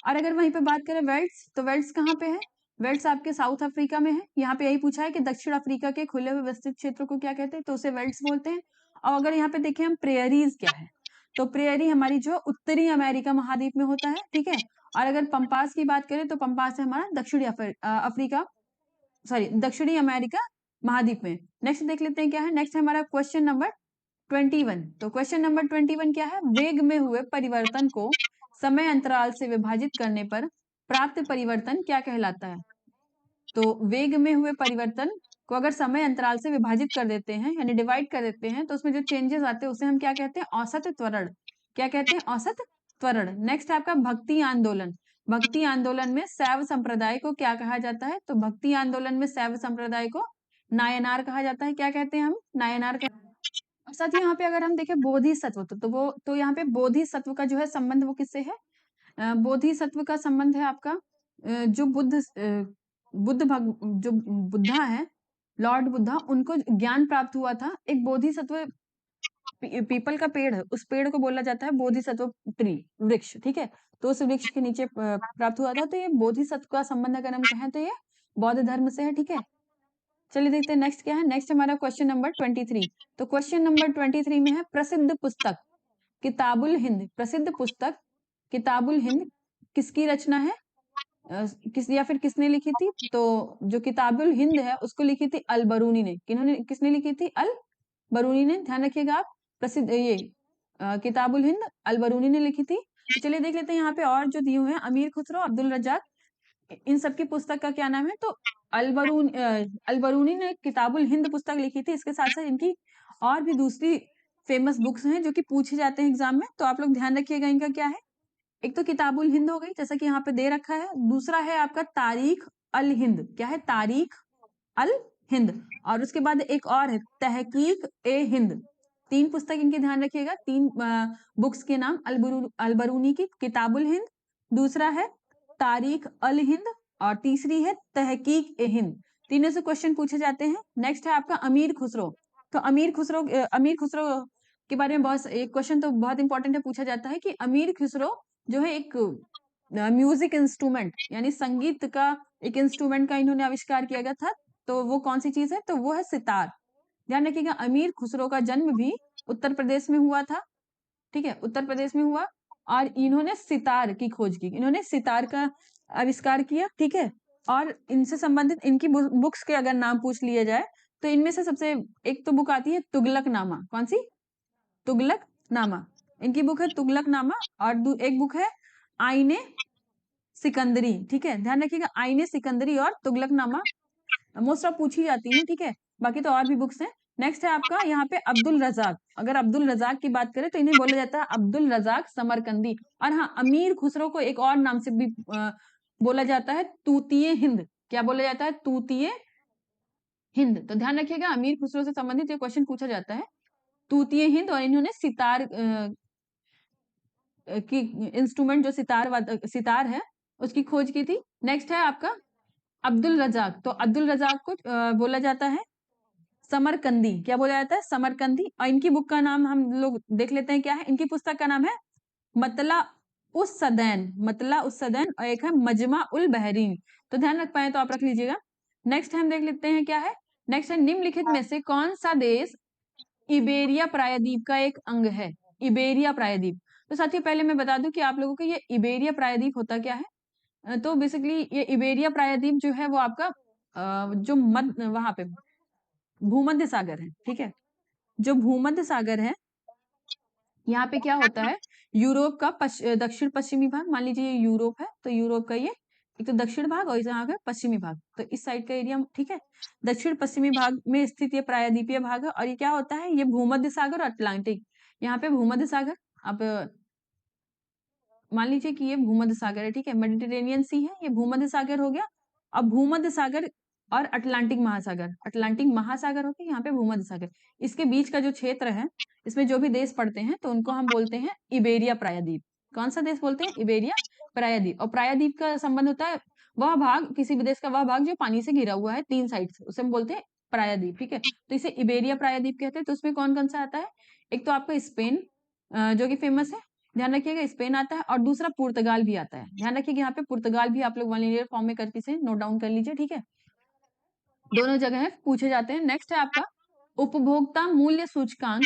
और अगर वहीं पे बात करें वेल्ट्स, तो वेल्ट्स कहाँ पे है? वेल्ट्स आपके साउथ अफ्रीका में है। यहाँ पे यही पूछा है कि दक्षिण अफ्रीका के खुले हुए विस्तृत क्षेत्र को क्या कहते हैं, तो उसे वेल्ट्स बोलते हैं। और अगर यहाँ पे देखें हम प्रेयरीज क्या है, तो प्रेयरी हमारी जो उत्तरी अमेरिका महाद्वीप में होता है, ठीक है। और अगर पंपास की बात करें तो पंपास है हमारा दक्षिणी अफ्रीका सॉरी दक्षिणी अमेरिका महाद्वीप में। नेक्स्ट देख लेते हैं क्या है। नेक्स्ट है हमारा क्वेश्चन नंबर 21। तो क्वेश्चन नंबर 21 क्या है? वेग में हुए परिवर्तन को समय अंतराल से विभाजित करने पर प्राप्त परिवर्तन क्या कहलाता है? तो वेग में हुए परिवर्तन को अगर समय अंतराल से विभाजित कर देते हैं यानी डिवाइड कर देते हैं तो उसमें जो चेंजेस आते हैं उसे हम क्या कहते हैं? औसत त्वरण। क्या कहते हैं? औसत त्वरण। नेक्स्ट है आपका भक्ति आंदोलन। भक्ति आंदोलन में शैव संप्रदाय को क्या कहा जाता है? तो भक्ति आंदोलन में शैव संप्रदाय को नायनार कहा जाता है। क्या कहते हैं हम? नायनार कहते हैं। और साथ ही यहाँ पे अगर हम देखें बोधिसत्व तो यहाँ पे बोधिसत्व का जो है संबंध वो किससे है? बोधिसत्व का संबंध है आपका जो जो बुद्धा है, लॉर्ड बुद्धा, उनको ज्ञान प्राप्त हुआ था। एक बोधिसत्व पीपल का पेड़ है, उस पेड़ को बोला जाता है बोधिसत्व ट्री, वृक्ष, ठीक है? तो उस वृक्ष के नीचे प्राप्त हुआ था। तो ये बोधिसत्व का संबंध अगर हम कहें तो ये बौद्ध धर्म से है, ठीक है? चलिए देखते हैं नेक्स्ट क्या है। नेक्स्ट हमारा क्वेश्चन नंबर 23। तो क्वेश्चन नंबर 23 में है प्रसिद्ध पुस्तक किताबुल हिंद। प्रसिद्ध पुस्तक किताबुल हिंद किसकी रचना है? या फिर किसने लिखी थी? तो जो किताबुल हिंद है उसको लिखी थी अल बरूनी ने। किसने लिखी थी? अल बरूनी ने। ध्यान रखिएगा आप, प्रसिद्ध ये किताबुल हिंद अल बरूनी ने लिखी थी। तो चलिए देख लेते हैं यहाँ पे और जो दिए हुए हैं, अमीर खुसरो, अब्दुल रज्जाक, इन सबकी पुस्तक का क्या नाम है? तो अल बरूनी ने किताबुल हिंद पुस्तक लिखी थी। इसके साथ साथ इनकी और भी दूसरी फेमस बुक्स हैं जो कि पूछे जाते हैं एग्जाम में, तो आप लोग ध्यान रखिएगा इनका क्या है। एक तो किताबुल हिंद हो गई जैसा कि यहाँ पे दे रखा है, दूसरा है आपका तारीख अल हिंद। क्या है? तारीख अल हिंद। और उसके बाद एक और है तहकीक ए हिंद। 3 पुस्तक इनके ध्यान रखिएगा, 3 बुक्स के नाम अल बरूनी की किताबुल हिंद, दूसरा है तारीख अल हिंद और तीसरी है तहकीक ए हिंद। तीनों से क्वेश्चन पूछे जाते हैं। नेक्स्ट है आपका अमीर खुसरो। तो अमीर खुसरो के बारे में बहुत एक क्वेश्चन तो बहुत इंपॉर्टेंट है, पूछा जाता है कि अमीर खुसरो जो है एक म्यूजिक इंस्ट्रूमेंट यानी संगीत का एक इंस्ट्रूमेंट का इन्होंने आविष्कार किया गया था। तो वो कौन सी चीज है? तो वो है सितार। ध्यान रखिएगा अमीर खुसरो का जन्म भी उत्तर प्रदेश में हुआ था, ठीक है? उत्तर प्रदेश में हुआ और इन्होंने सितार की खोज की, इन्होंने सितार का आविष्कार किया, ठीक है? और इनसे संबंधित इनकी बुक्स के अगर नाम पूछ लिया जाए तो इनमें से सबसे एक तो बुक आती है तुगलकनामा। कौन सी? तुगलकनामा। इनकी बुक है तुगलकनामा और एक बुक है आईने सिकंदरी, ठीक है? ध्यान रखिएगा आईने सिकंदरी और तुगलकनामा मोस्ट ऑफ पूछी जाती हैं, ठीक है? बाकी तो और भी बुक्स हैं। नेक्स्ट है आपका यहाँ पे अब्दुल रजाक। अगर अब्दुल रजाक की बात करें तो इन्हें बोला जाता है अब्दुल रजाक समरकंदी। और हाँ, अमीर खुसरो को एक और नाम से भी बोला जाता है तूतीय हिंद। क्या बोला जाता है? तूतीय हिंद। तो ध्यान रखिएगा अमीर खुसरो से संबंधित ये क्वेश्चन पूछा जाता है तूतीय हिंद। और इन्होंने सितार की इंस्ट्रूमेंट जो सितार है उसकी खोज की थी। नेक्स्ट है आपका अब्दुल रजाक। तो अब्दुल रजाक को बोला जाता है समरकंदी। क्या बोला जाता है? समरकंदी। और इनकी बुक का नाम हम लोग देख लेते हैं क्या है। इनकी पुस्तक का नाम है मतला उस सदैन और एक है मजमा उल बहरीन। तो ध्यान रख पाए तो आप रख लीजिएगा। नेक्स्ट हम देख लेते हैं क्या है। नेक्स्ट है निम्नलिखित में से कौन सा देश इबेरिया प्रायद्वीप का एक अंग है? इबेरिया प्रायद्वीप। तो साथियों पहले मैं बता दूं कि आप लोगों को ये इबेरिया प्रायद्वीप होता क्या है। तो बेसिकली ये इबेरिया प्रायद्वीप जो है वो आपका जो वहां पे भूमध्य सागर है, ठीक है? जो भूमध्य सागर है यहाँ पे क्या होता है, यूरोप का दक्षिण पश्चिमी भाग, मान लीजिए ये यूरोप है तो यूरोप का ये एक तो दक्षिण भाग और यहाँ का पश्चिमी भाग, तो इस साइड का एरिया, ठीक है? दक्षिण पश्चिमी भाग में स्थित ये प्रायद्वीपीय भाग है। और ये क्या होता है, ये भूमध्य सागर और अटलांटिक, यहाँ पे भूमध्य सागर, अब मान लीजिए कि ये भूमध्य सागर है, ठीक है? मेडिटेरेनियन सी है, ये भूमध्य सागर हो गया। अब भूमध्य सागर और अटलांटिक महासागर हो गया, यहाँ पे भूमध्य सागर, इसके बीच का जो क्षेत्र है इसमें जो भी देश पड़ते हैं तो उनको हम बोलते हैं इबेरिया प्रायद्वीप। कौन सा देश बोलते हैं? इबेरिया प्रायद्वीप। और प्रायद्वीप का संबंध होता है वह भाग, किसी भी देश का वह भाग जो पानी से घिरा हुआ है 3 साइड से, उसे हम बोलते हैं प्रायद्वीप, ठीक है? तो इसे इबेरिया प्रायद्वीप कहते हैं। तो उसमें कौन कौन सा आता है? एक तो आपका स्पेन जो कि फेमस है, ध्यान रखिएगा स्पेन आता है, और दूसरा पुर्तगाल भी आता है। ध्यान रखिएगा यहाँ पे पुर्तगाल भी आप लोग वन लीनियर फॉर्म में करके इसे नोट डाउन कर लीजिए, ठीक है? दोनों जगह है, पूछे जाते हैं। नेक्स्ट है आपका उपभोक्ता मूल्य सूचकांक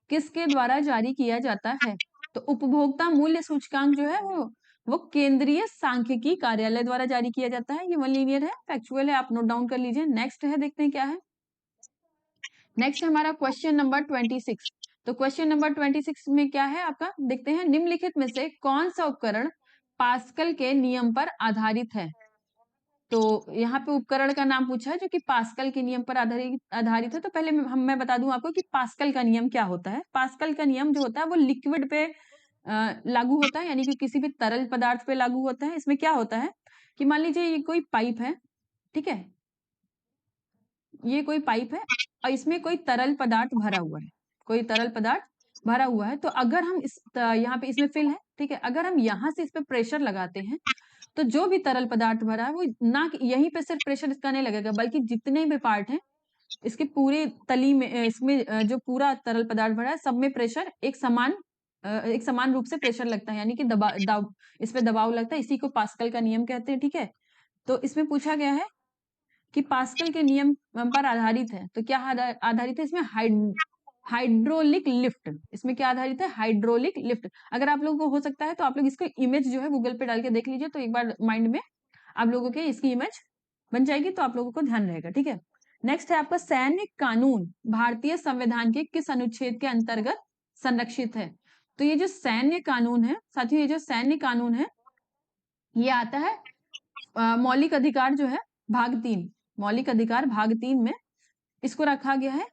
किसके द्वारा जारी किया जाता है? तो उपभोक्ता मूल्य सूचकांक जो है वो केंद्रीय सांख्यिकी कार्यालय द्वारा जारी किया जाता है। ये वन लीनियर है, फैक्चुअल है, आप नोट डाउन कर लीजिए। नेक्स्ट है, देखते हैं क्या है। नेक्स्ट हमारा क्वेश्चन नंबर 26। तो क्वेश्चन नंबर 26 में क्या है आपका, देखते हैं। निम्नलिखित में से कौन सा उपकरण पास्कल के नियम पर आधारित है? तो यहाँ पे उपकरण का नाम पूछा है जो कि पास्कल के नियम पर आधारित है। तो पहले मैं बता दूं आपको कि पास्कल का नियम क्या होता है। पास्कल का नियम जो होता है वो लिक्विड पे लागू होता है, यानी कि किसी भी तरल पदार्थ पे लागू होता है। इसमें क्या होता है कि मान लीजिए ये कोई पाइप है, ठीक है, ये कोई पाइप है और इसमें कोई तरल पदार्थ भरा हुआ है, कोई तरल पदार्थ भरा हुआ है। तो अगर हम यहाँ पे इसमें फिल है, ठीक है, अगर हम यहाँ से इस पे प्रेशर लगाते हैं तो जो भी तरल पदार्थ भरा है वो ना यहीं पे सिर्फ प्रेशर इसका नहीं लगेगा, बल्कि जितने भी पार्ट हैं इसके पूरे तली में इसमें जो पूरा तरल पदार्थ भरा है सब में प्रेशर एक समान रूप से प्रेशर लगता है, यानी कि इस पे दबाव लगता है। इसी को पास्कल का नियम कहते हैं, ठीक है। तो इसमें पूछा गया है कि पास्कल के नियम पर आधारित है, तो क्या आधारित है इसमें? Hydraulic lift. इसमें क्या आधारित है? Hydraulic lift. अगर आप लोगों को हो सकता है तो आप लोग इसको इमेज जो है गूगल पे डाल के देख लीजिए, तो एक बार माइंड में आप लोगों के इसकी इमेज बन जाएगी, तो आप लोगों को ध्यान रहेगा, ठीक है। नेक्स्ट है आपका सैन्य कानून भारतीय संविधान के किस अनुच्छेद के अंतर्गत संरक्षित है? तो ये जो सैन्य कानून है साथियों, ये जो सैन्य कानून है ये आता है मौलिक अधिकार जो है भाग 3, मौलिक अधिकार भाग 3 में इसको रखा गया है।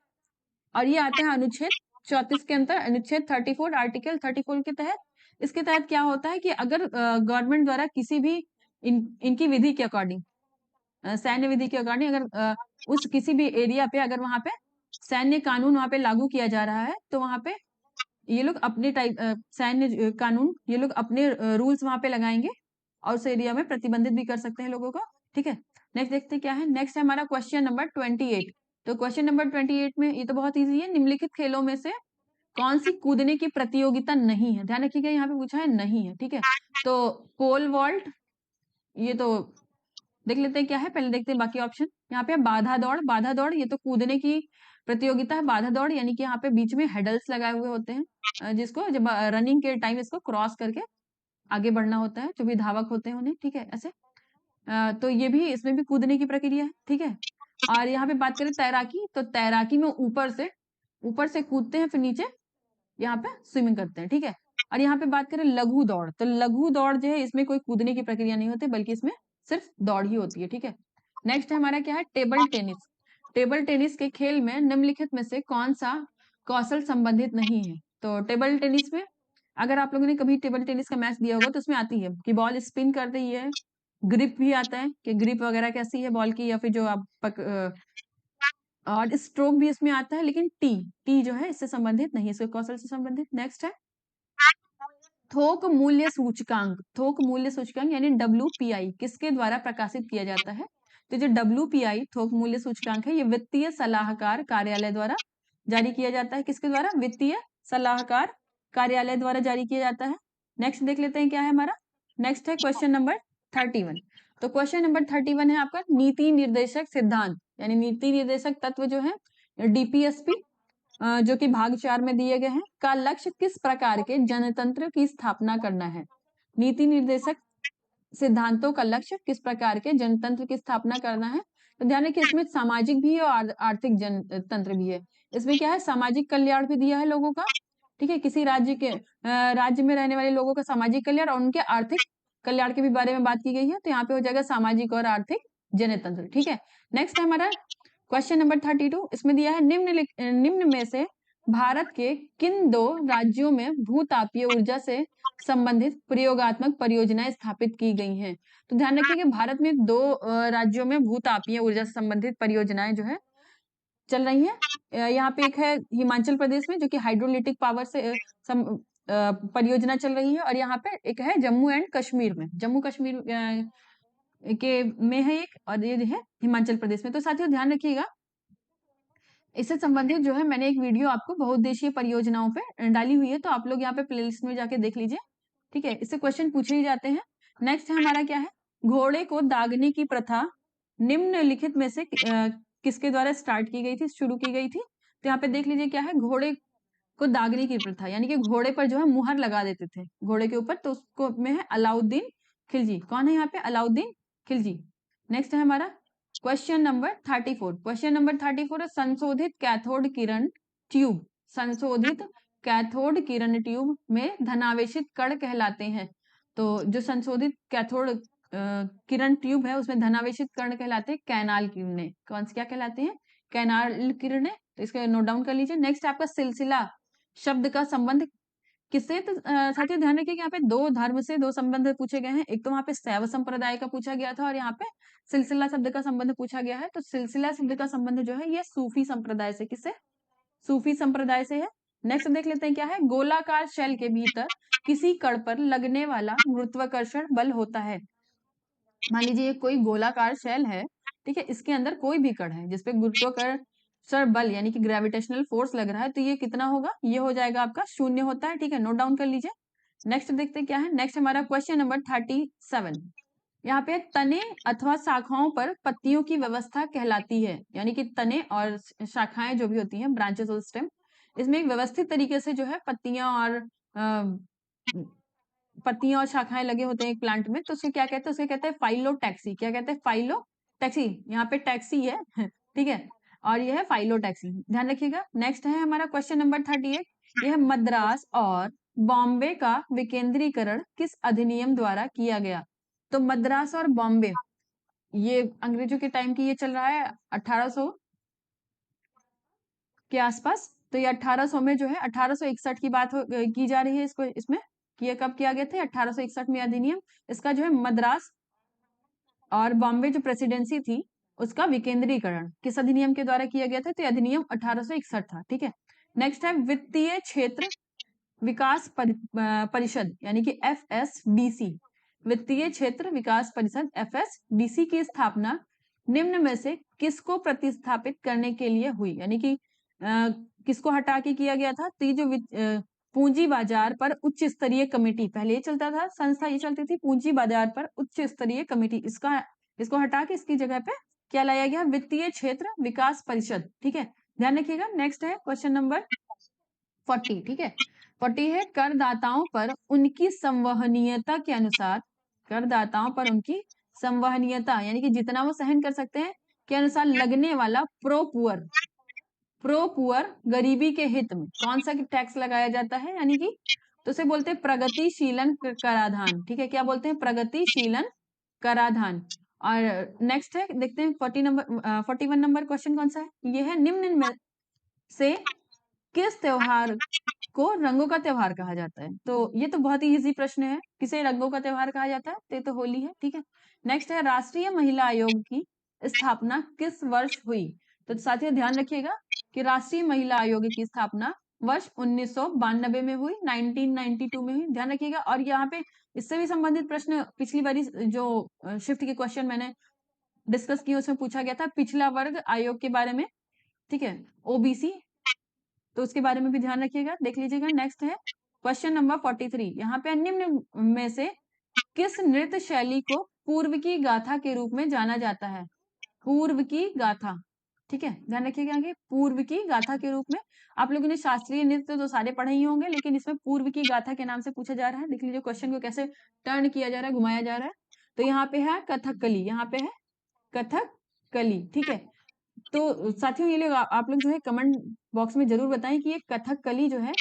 और ये आता है अनुच्छेद 34 के अंतर, अनुच्छेद 34 आर्टिकल 34 के तहत। इसके तहत क्या होता है कि अगर गवर्नमेंट द्वारा किसी भी इनकी विधि के अकॉर्डिंग, सैन्य विधि के अकॉर्डिंग अगर उस किसी भी एरिया पे अगर वहां पे सैन्य कानून वहां पे लागू किया जा रहा है, तो वहां पे ये लोग अपने टाइप सैन्य कानून ये लोग अपने रूल्स वहां पे लगाएंगे और उस एरिया में प्रतिबंधित भी कर सकते हैं लोगों को, ठीक है। नेक्स्ट देखते हैं क्या है। नेक्स्ट है हमारा क्वेश्चन नंबर 28। तो क्वेश्चन नंबर 28 में ये तो बहुत इजी है, निम्नलिखित खेलों में से कौन सी कूदने की प्रतियोगिता नहीं है? ध्यान रखिएगा यहाँ पे पूछा है नहीं है, ठीक है। तो पोल वॉल्ट, ये तो देख लेते हैं क्या है, पहले देखते हैं बाकी ऑप्शन। यहाँ पे बाधा दौड़, बाधा दौड़ ये तो कूदने की प्रतियोगिता है। बाधा दौड़ यानी कि यहाँ पे बीच में हेडल्स लगाए हुए होते हैं, जिसको जब रनिंग के टाइम इसको क्रॉस करके आगे बढ़ना होता है, जो भी धावक होते हैं उन्हें, ठीक है, ऐसे। तो ये भी इसमें भी कूदने की प्रक्रिया है, ठीक है। और यहाँ पे बात करें तैराकी, तो तैराकी में ऊपर से कूदते हैं, फिर नीचे यहाँ पे स्विमिंग करते हैं, ठीक है। और यहाँ पे बात करें लघु दौड़, तो लघु दौड़ जो है इसमें कोई कूदने की प्रक्रिया नहीं होती, बल्कि इसमें सिर्फ दौड़ ही होती है, ठीक है। नेक्स्ट है हमारा क्या है, टेबल टेनिस। टेबल टेनिस के खेल में निम्नलिखित में से कौन सा कौशल संबंधित नहीं है? तो टेबल टेनिस में अगर आप लोगों ने कभी टेबल टेनिस का मैच दिया होगा तो उसमें आती है कि बॉल स्पिन कर रही है, ग्रिप भी आता है कि ग्रिप वगैरह कैसी है बॉल की, या फिर जो आप और स्ट्रोक भी इसमें आता है, लेकिन टी जो है इससे संबंधित नहीं है, इसके कौशल से संबंधित। नेक्स्ट है थोक मूल्य सूचकांक। थोक मूल्य सूचकांक यानी WPI किसके द्वारा प्रकाशित किया जाता है? तो जो WPI थोक मूल्य सूचकांक है ये वित्तीय सलाहकार कार्यालय द्वारा जारी किया जाता है। किसके द्वारा? वित्तीय सलाहकार कार्यालय द्वारा जारी किया जाता है। नेक्स्ट देख लेते हैं क्या है हमारा। नेक्स्ट है क्वेश्चन नंबर 31। तो क्वेश्चन नंबर 31 है आपका नीति निर्देशक सिद्धांत, यानी नीति निर्देशक तत्व जो है DPSP जो कि भाग 4 में दिए गए हैं, का लक्ष्य किस प्रकार के जनतंत्र की स्थापना करना है? नीति निर्देशक सिद्धांतों का लक्ष्य किस प्रकार के जनतंत्र की स्थापना करना है? तो ध्यान रखिए इसमें सामाजिक भी है और आर्थिक जनतंत्र भी है। इसमें क्या है, सामाजिक कल्याण भी दिया है लोगों का, ठीक है, किसी राज्य में रहने वाले लोगों का सामाजिक कल्याण और उनके आर्थिक कल्याण के भी बारे में बात की गई है। तो यहाँ पे हो जाएगा सामाजिक और आर्थिक जनतंत्र, ठीक है। नेक्स्ट है हमारा क्वेश्चन नंबर 32। इसमें दिया है निम्न में से भारत के किन 2 राज्यों में भूतापीय ऊर्जा से संबंधित प्रयोगात्मक परियोजनाएं स्थापित की गई हैं? तो ध्यान रखिए कि भारत में 2 राज्यों में भूतापीय ऊर्जा से संबंधित परियोजनाएं जो है चल रही हैं। यहाँ पे एक है हिमाचल प्रदेश में जो कि हाइड्रोलिटिक पावर से परियोजना चल रही है, और यहाँ पे एक है जम्मू एंड कश्मीर में, जम्मू कश्मीर के में है एक, और ये है हिमाचल प्रदेश में। तो साथियों ध्यान रखिएगा इससे संबंधित जो है मैंने एक वीडियो आपको बहुउद्देशीय परियोजनाओं पे डाली हुई है, तो आप लोग यहाँ पे प्लेलिस्ट में जाके देख लीजिए, ठीक है। इससे क्वेश्चन पूछे ही जाते हैं। नेक्स्ट है हमारा क्या है, घोड़े को दागने की प्रथा निम्नलिखित में से किसके द्वारा स्टार्ट की गई थी, शुरू की गई थी? तो यहाँ पे देख लीजिए क्या है, घोड़े को दागने की प्रथा, यानी कि घोड़े पर जो है मुहर लगा देते थे घोड़े के ऊपर, तो उसको में है अलाउद्दीन खिलजी। कौन है यहाँ पे? अलाउद्दीन खिलजी। नेक्स्ट है हमारा क्वेश्चन नंबर 34। क्वेश्चन नंबर 34 है संशोधित कैथोड किरण ट्यूब। संशोधित कैथोड किरण ट्यूब में धनावेशित कण कहलाते हैं। तो जो संशोधित कैथोड किरण ट्यूब है उसमें धनावेशित कण कहलाते हैं कैनाल किरणें। कौन सी क्या कहलाते हैं? कैनाल किरणें। तो इसको नोट डाउन कर लीजिए। नेक्स्ट आपका सिलसिला शब्द का संबंध किससे? तो साथियों ध्यान रखिए कि यहाँ पे दो धर्म से दो संबंध पूछे गए हैं। एक तो वहां पे शैव संप्रदाय का पूछा गया था और यहाँ पे सिलसिला शब्द का संबंध पूछा गया है। तो सिलसिला शब्द का संबंध जो है ये सूफी संप्रदाय से, किससे? सूफी संप्रदाय से है। नेक्स्ट देख लेते हैं क्या है। गोलाकार शेल के भीतर किसी कण पर लगने वाला गुरुत्वाकर्षण बल होता है। मान लीजिए ये कोई गोलाकार शेल है, ठीक है, इसके अंदर कोई भी कण है जिसपे गुरुत्वाकर्षण बल यानी कि ग्रेविटेशनल फोर्स लग रहा है, तो ये कितना होगा? ये हो जाएगा आपका 0 होता है, ठीक है, नोट डाउन कर लीजिए। नेक्स्ट देखते हैं क्या है। नेक्स्ट हमारा क्वेश्चन नंबर 37। यहाँ पे तने अथवा शाखाओं पर पत्तियों की व्यवस्था कहलाती है, यानी कि तने और शाखाएं जो भी होती हैं, ब्रांचेस और स्टेम, इसमें एक व्यवस्थित तरीके से जो है पत्तियां और पत्तियां और शाखाएं लगे होते हैं एक प्लांट में, तो उसे क्या कहते हैं? उसे कहते हैं फाइलोटैक्सी। क्या कहते हैं? फाइलोटैक्सी। यहाँ पे टैक्सी है ठीक है, और यह है फाइलोटैक्सी, ध्यान रखिएगा। नेक्स्ट है हमारा क्वेश्चन नंबर 38। यह मद्रास और बॉम्बे का विकेंद्रीकरण किस अधिनियम द्वारा किया गया? तो मद्रास और बॉम्बे ये अंग्रेजों के टाइम की ये चल रहा है 1800 के आसपास। तो ये 1800 में जो है 1861 की बात की जा रही है इसको, इसमें कि ये कब किया गया था? 1861 में अधिनियम। इसका जो है मद्रास और बॉम्बे जो प्रेसिडेंसी थी उसका विकेंद्रीकरण किस अधिनियम के द्वारा किया गया था? तो अधिनियम 1861 था, ठीक है। नेक्स्ट है वित्तीय क्षेत्र विकास परिषद यानी कि FSDC। वित्तीय क्षेत्र विकास परिषद FSDC की स्थापना निम्न में से किसको प्रतिस्थापित करने के लिए हुई? यानी कि किसको हटा के किया गया था? तो ये जो पूंजी बाजार पर उच्च स्तरीय कमेटी, पहले ये चलता था संस्था, ये चलती थी पूंजी बाजार पर उच्च स्तरीय कमेटी, इसको हटा के इसकी जगह पे क्या लाया गया? वित्तीय क्षेत्र विकास परिषद, ठीक है, ध्यान रखिएगा। नेक्स्ट है क्वेश्चन नंबर 40, ठीक है। 40 है करदाताओं पर उनकी संवहनीयता के अनुसार, करदाताओं पर उनकी संवहनीयता यानी कि जितना वो सहन कर सकते हैं के अनुसार लगने वाला प्रो पुअर गरीबी के हित में कौन सा टैक्स लगाया जाता है? यानी कि तो उसे बोलते हैं प्रगतिशीलन कराधान, ठीक है। क्या बोलते हैं? प्रगतिशीलन कराधान। और नेक्स्ट है देखते हैं 41 नंबर क्वेश्चन कौन सा है? ये है निम्न में से किस त्योहार को रंगों का त्योहार कहा जाता है? तो ये तो बहुत ही इजी प्रश्न है, किसे रंगों का त्योहार कहा जाता है? तो ये तो होली है, ठीक है। नेक्स्ट है राष्ट्रीय महिला आयोग की स्थापना किस वर्ष हुई? तो साथियों ध्यान रखिएगा कि राष्ट्रीय महिला आयोग की स्थापना वर्ष 1992 में हुई, 1992 में हुई, ध्यान रखिएगा। और यहाँ पे इससे भी संबंधित प्रश्न पिछली बारी जो शिफ्ट के क्वेश्चन मैंने डिस्कस किए उसमें पूछा गया था पिछला वर्ग आयोग के बारे में, ठीक है, OBC, तो उसके बारे में भी ध्यान रखिएगा, देख लीजिएगा। नेक्स्ट है क्वेश्चन नंबर 43। यहाँ पे निम्न में से किस नृत्य शैली को पूर्व की गाथा के रूप में जाना जाता है? पूर्व की गाथा, ठीक है, ध्यान रखिएगा कि पूर्व की गाथा के रूप में। आप लोगों ने शास्त्रीय नृत्य तो सारे पढ़े ही होंगे, लेकिन इसमें पूर्व की गाथा के नाम से पूछा जा रहा है। देख लीजिए क्वेश्चन को कैसे टर्न किया जा रहा है, घुमाया जा रहा है। तो यहाँ पे है कथकली, यहाँ पे है कथकली, ठीक है। तो साथियों ये लोग आप लोग जो है कमेंट बॉक्स में जरूर बताएं कि ये कथकली जो है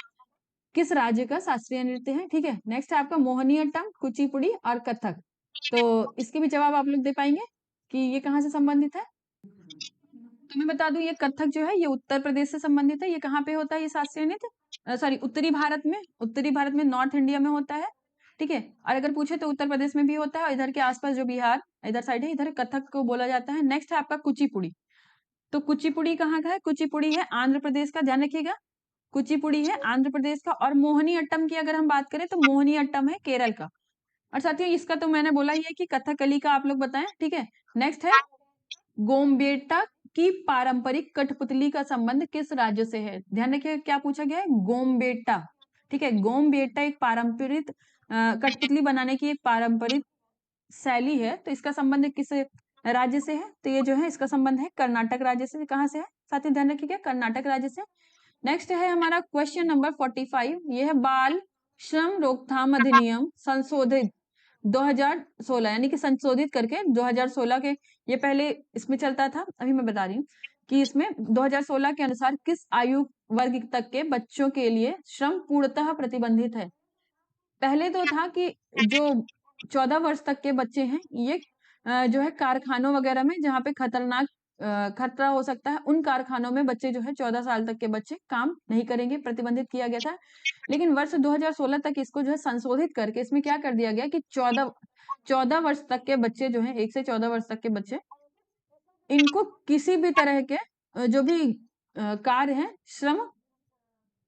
किस राज्य का शास्त्रीय नृत्य है, ठीक है। नेक्स्ट है आपका मोहिनीअट्टम, कुचिपुड़ी और कथक। तो इसके भी जवाब आप लोग दे पाएंगे कि ये कहाँ से संबंधित है। तो मैं बता दूं ये कथक जो है ये उत्तर प्रदेश से संबंधित है। ये कहाँ पे होता है ये शास्त्रीय नृत्य? सॉरी, उत्तरी भारत में, नॉर्थ इंडिया में होता है, ठीक है। और अगर पूछे तो उत्तर प्रदेश में भी होता है, और इधर के आसपास जो बिहार इधर साइड है, इधर कथक को बोला जाता है। नेक्स्ट है आपका कुचिपुड़ी। तो कुचिपुड़ी कहाँ का है? कुचिपुड़ी है आंध्र प्रदेश का, ध्यान रखिएगा, कुचिपुड़ी है आंध्र प्रदेश का। और मोहिनीअट्टम की अगर हम बात करें तो मोहिनीअट्टम है केरल का। और साथियों इसका तो मैंने बोला ही है कि कथकली का आप लोग बताएं, ठीक है। नेक्स्ट है गोमबेटा की पारंपरिक कठपुतली का संबंध किस राज्य से है? ध्यान रखिएगा क्या पूछा गया है, गोमबेटा, ठीक है। गोमबेटा एक पारंपरिक कठपुतली बनाने की एक पारंपरिक शैली है, तो इसका संबंध किस राज्य से है? तो ये जो है इसका संबंध है कर्नाटक राज्य से। कहाँ से है साथियों? ध्यान रखिएगा कर्नाटक राज्य से। नेक्स्ट है हमारा क्वेश्चन नंबर 45। ये है बाल श्रम रोकथाम अधिनियम संशोधित 2016, यानी कि संशोधित करके 2016 के, ये पहले इसमें चलता था, अभी मैं बता रही हूँ कि इसमें 2016 के अनुसार किस आयु वर्ग तक के बच्चों के लिए श्रम पूर्णतः प्रतिबंधित है। पहले तो था कि जो 14 वर्ष तक के बच्चे हैं, ये जो है कारखानों वगैरह में जहाँ पे खतरनाक खतरा हो सकता है, उन कारखानों में बच्चे जो है 14 साल तक के बच्चे काम नहीं करेंगे, प्रतिबंधित किया गया था। लेकिन वर्ष 2016 तक इसको जो है संशोधित करके इसमें क्या कर दिया गया कि 14 वर्ष तक के बच्चे जो हैं, 1 से 14 वर्ष तक के बच्चे, इनको किसी भी तरह के जो भी कार्य हैं, श्रम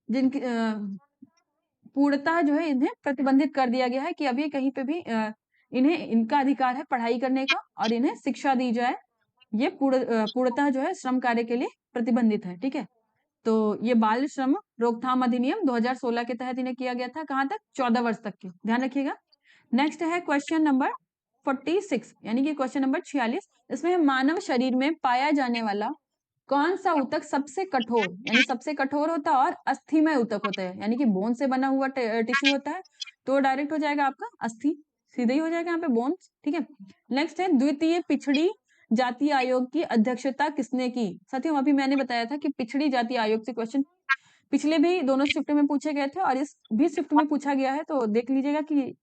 जिनकी पूर्णतः जो है इन्हें प्रतिबंधित कर दिया गया है कि अभी कहीं पे भी इन्हें इनका अधिकार है पढ़ाई करने का और इन्हें शिक्षा दी जाए। ये पूर्णतः जो है श्रम कार्य के लिए प्रतिबंधित है, ठीक है? तो ये बाल श्रम रोकथाम अधिनियम 2016 के तहत इन्हें किया गया था, कहाँ तक? 14 वर्ष तक के, ध्यान रखिएगा। नेक्स्ट है क्वेश्चन नंबर 46, यानी कि क्वेश्चन नंबर 46। इसमें मानव शरीर में पाया जाने वाला कौन सा ऊतक सबसे कठोर, यानी सबसे कठोर होता है और अस्थिमय ऊतक होता है, यानी कि बोन से बना हुआ टिश्यू होता है, तो डायरेक्ट हो जाएगा आपका अस्थि, सीधे ही हो जाएगा यहाँ पे बोन्स, ठीक है। नेक्स्ट है द्वितीय पिछड़ी जाति आयोग की अध्यक्षता किसने की? साथियों अभी मैंने बताया था कि पिछड़ी जाति आयोग से क्वेश्चन पिछले भी दोनों शिफ्ट में पूछे गए थे और इस भी शिफ्ट में पूछा गया है, तो देख लीजिएगा कि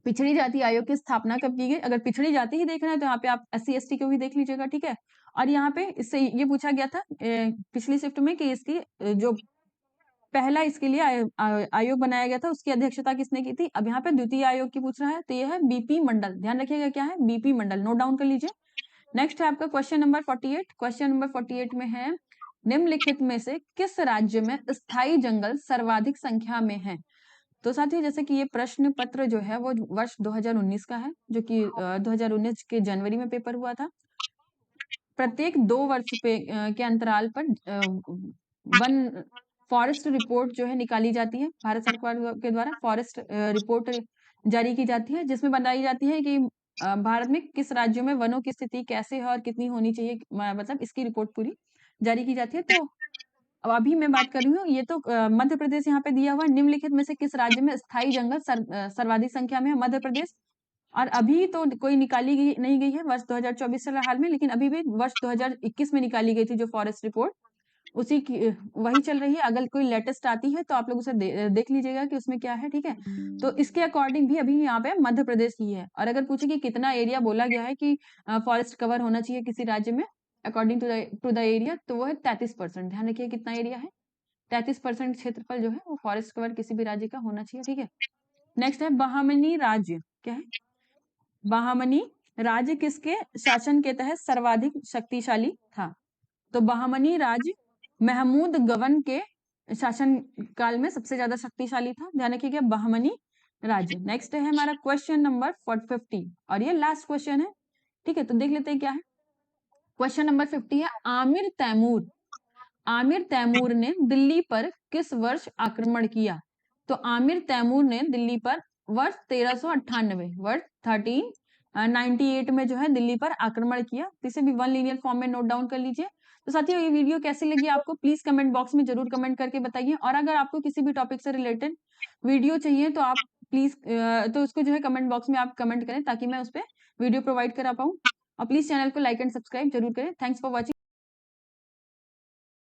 पिछड़ी जाति आयोग की स्थापना कब की गई। अगर पिछड़ी जाति ही देखना है तो यहाँ पे आप SC ST को भी देख लीजिएगा, ठीक है। और यहाँ पे इससे ये पूछा गया था पिछली शिफ्ट में कि इसकी जो पहला इसके लिए आयोग बनाया गया था उसकी अध्यक्षता किसने की थी। अब यहाँ पे द्वितीय आयोग की पूछ रहा है, तो ये है BP मंडल, ध्यान रखिएगा क्या है, BP मंडल, नोट डाउन कर लीजिए। नेक्स्ट है आपका क्वेश्चन नंबर 48। क्वेश्चन नंबर 48 में है निम्नलिखित में से किस राज्य में स्थायी जंगल सर्वाधिक संख्या में है? तो साथियों जैसे कि ये प्रश्न पत्र जो है वो वर्ष 2019 का है, जो कि 2019 के जनवरी में पेपर हुआ था। प्रत्येक 2 वर्ष पे के अंतराल पर वन फॉरेस्ट रिपोर्ट जो है निकाली जाती है, भारत सरकार के द्वारा फॉरेस्ट रिपोर्ट जारी की जाती है, जिसमें बताई जाती है कि भारत में किस राज्यों में वनों की स्थिति कैसे है और कितनी होनी चाहिए, मतलब इसकी रिपोर्ट पूरी जारी की जाती है। तो अब अभी मैं बात कर रही हूँ, ये तो मध्य प्रदेश यहाँ पे दिया हुआ है। निम्नलिखित में से किस राज्य में स्थायी जंगल सर्वाधिक संख्या में है? मध्य प्रदेश। और अभी तो कोई निकाली गई नहीं गई है वर्ष 2024 से हाल में, लेकिन अभी भी वर्ष 2021 में निकाली गई थी जो फॉरेस्ट रिपोर्ट, उसी की वही चल रही है। अगर कोई लेटेस्ट आती है तो आप लोग उसे देख लीजिएगा कि उसमें क्या है, ठीक है। तो इसके अकॉर्डिंग भी अभी यहाँ पे मध्य प्रदेश की है। और अगर पूछे कि कितना एरिया बोला गया है कि फॉरेस्ट कवर होना चाहिए किसी राज्य में अकॉर्डिंग टू द एरिया, तो वो है 33%। ध्यान रखिए कितना एरिया है, 33% क्षेत्रफल जो है वो फॉरेस्ट कवर किसी भी राज्य का होना चाहिए, ठीक है। नेक्स्ट है बहामनी राज्य, क्या है? बहामनी राज्य किसके शासन के तहत सर्वाधिक शक्तिशाली था? तो बहामनी राज्य महमूद गवन के शासन काल में सबसे ज्यादा शक्तिशाली था, ध्यान रखिएगा बहामनी राज्य। नेक्स्ट है हमारा क्वेश्चन नंबर 50 और ये लास्ट क्वेश्चन है, ठीक है। तो देख लेते हैं क्या है। क्वेश्चन नंबर 50 है आमिर तैमूर ने दिल्ली पर किस वर्ष आक्रमण किया? तो आमिर तैमूर ने दिल्ली पर वर्ष 1398 वर्ष 1398 में जो है दिल्ली पर आक्रमण किया। इसे भी वन लीनियर फॉर्म में नोट डाउन कर लीजिए। तो साथियों ये वीडियो कैसी लगी आपको प्लीज कमेंट बॉक्स में जरूर कमेंट करके बताइए। और अगर आपको किसी भी टॉपिक से रिलेटेड वीडियो चाहिए तो आप प्लीज तो उसको जो है कमेंट बॉक्स में आप कमेंट करें ताकि मैं उस पर वीडियो प्रोवाइड करा पाऊँ। और प्लीज चैनल को लाइक एंड सब्सक्राइब जरूर करें। Thanks for watching.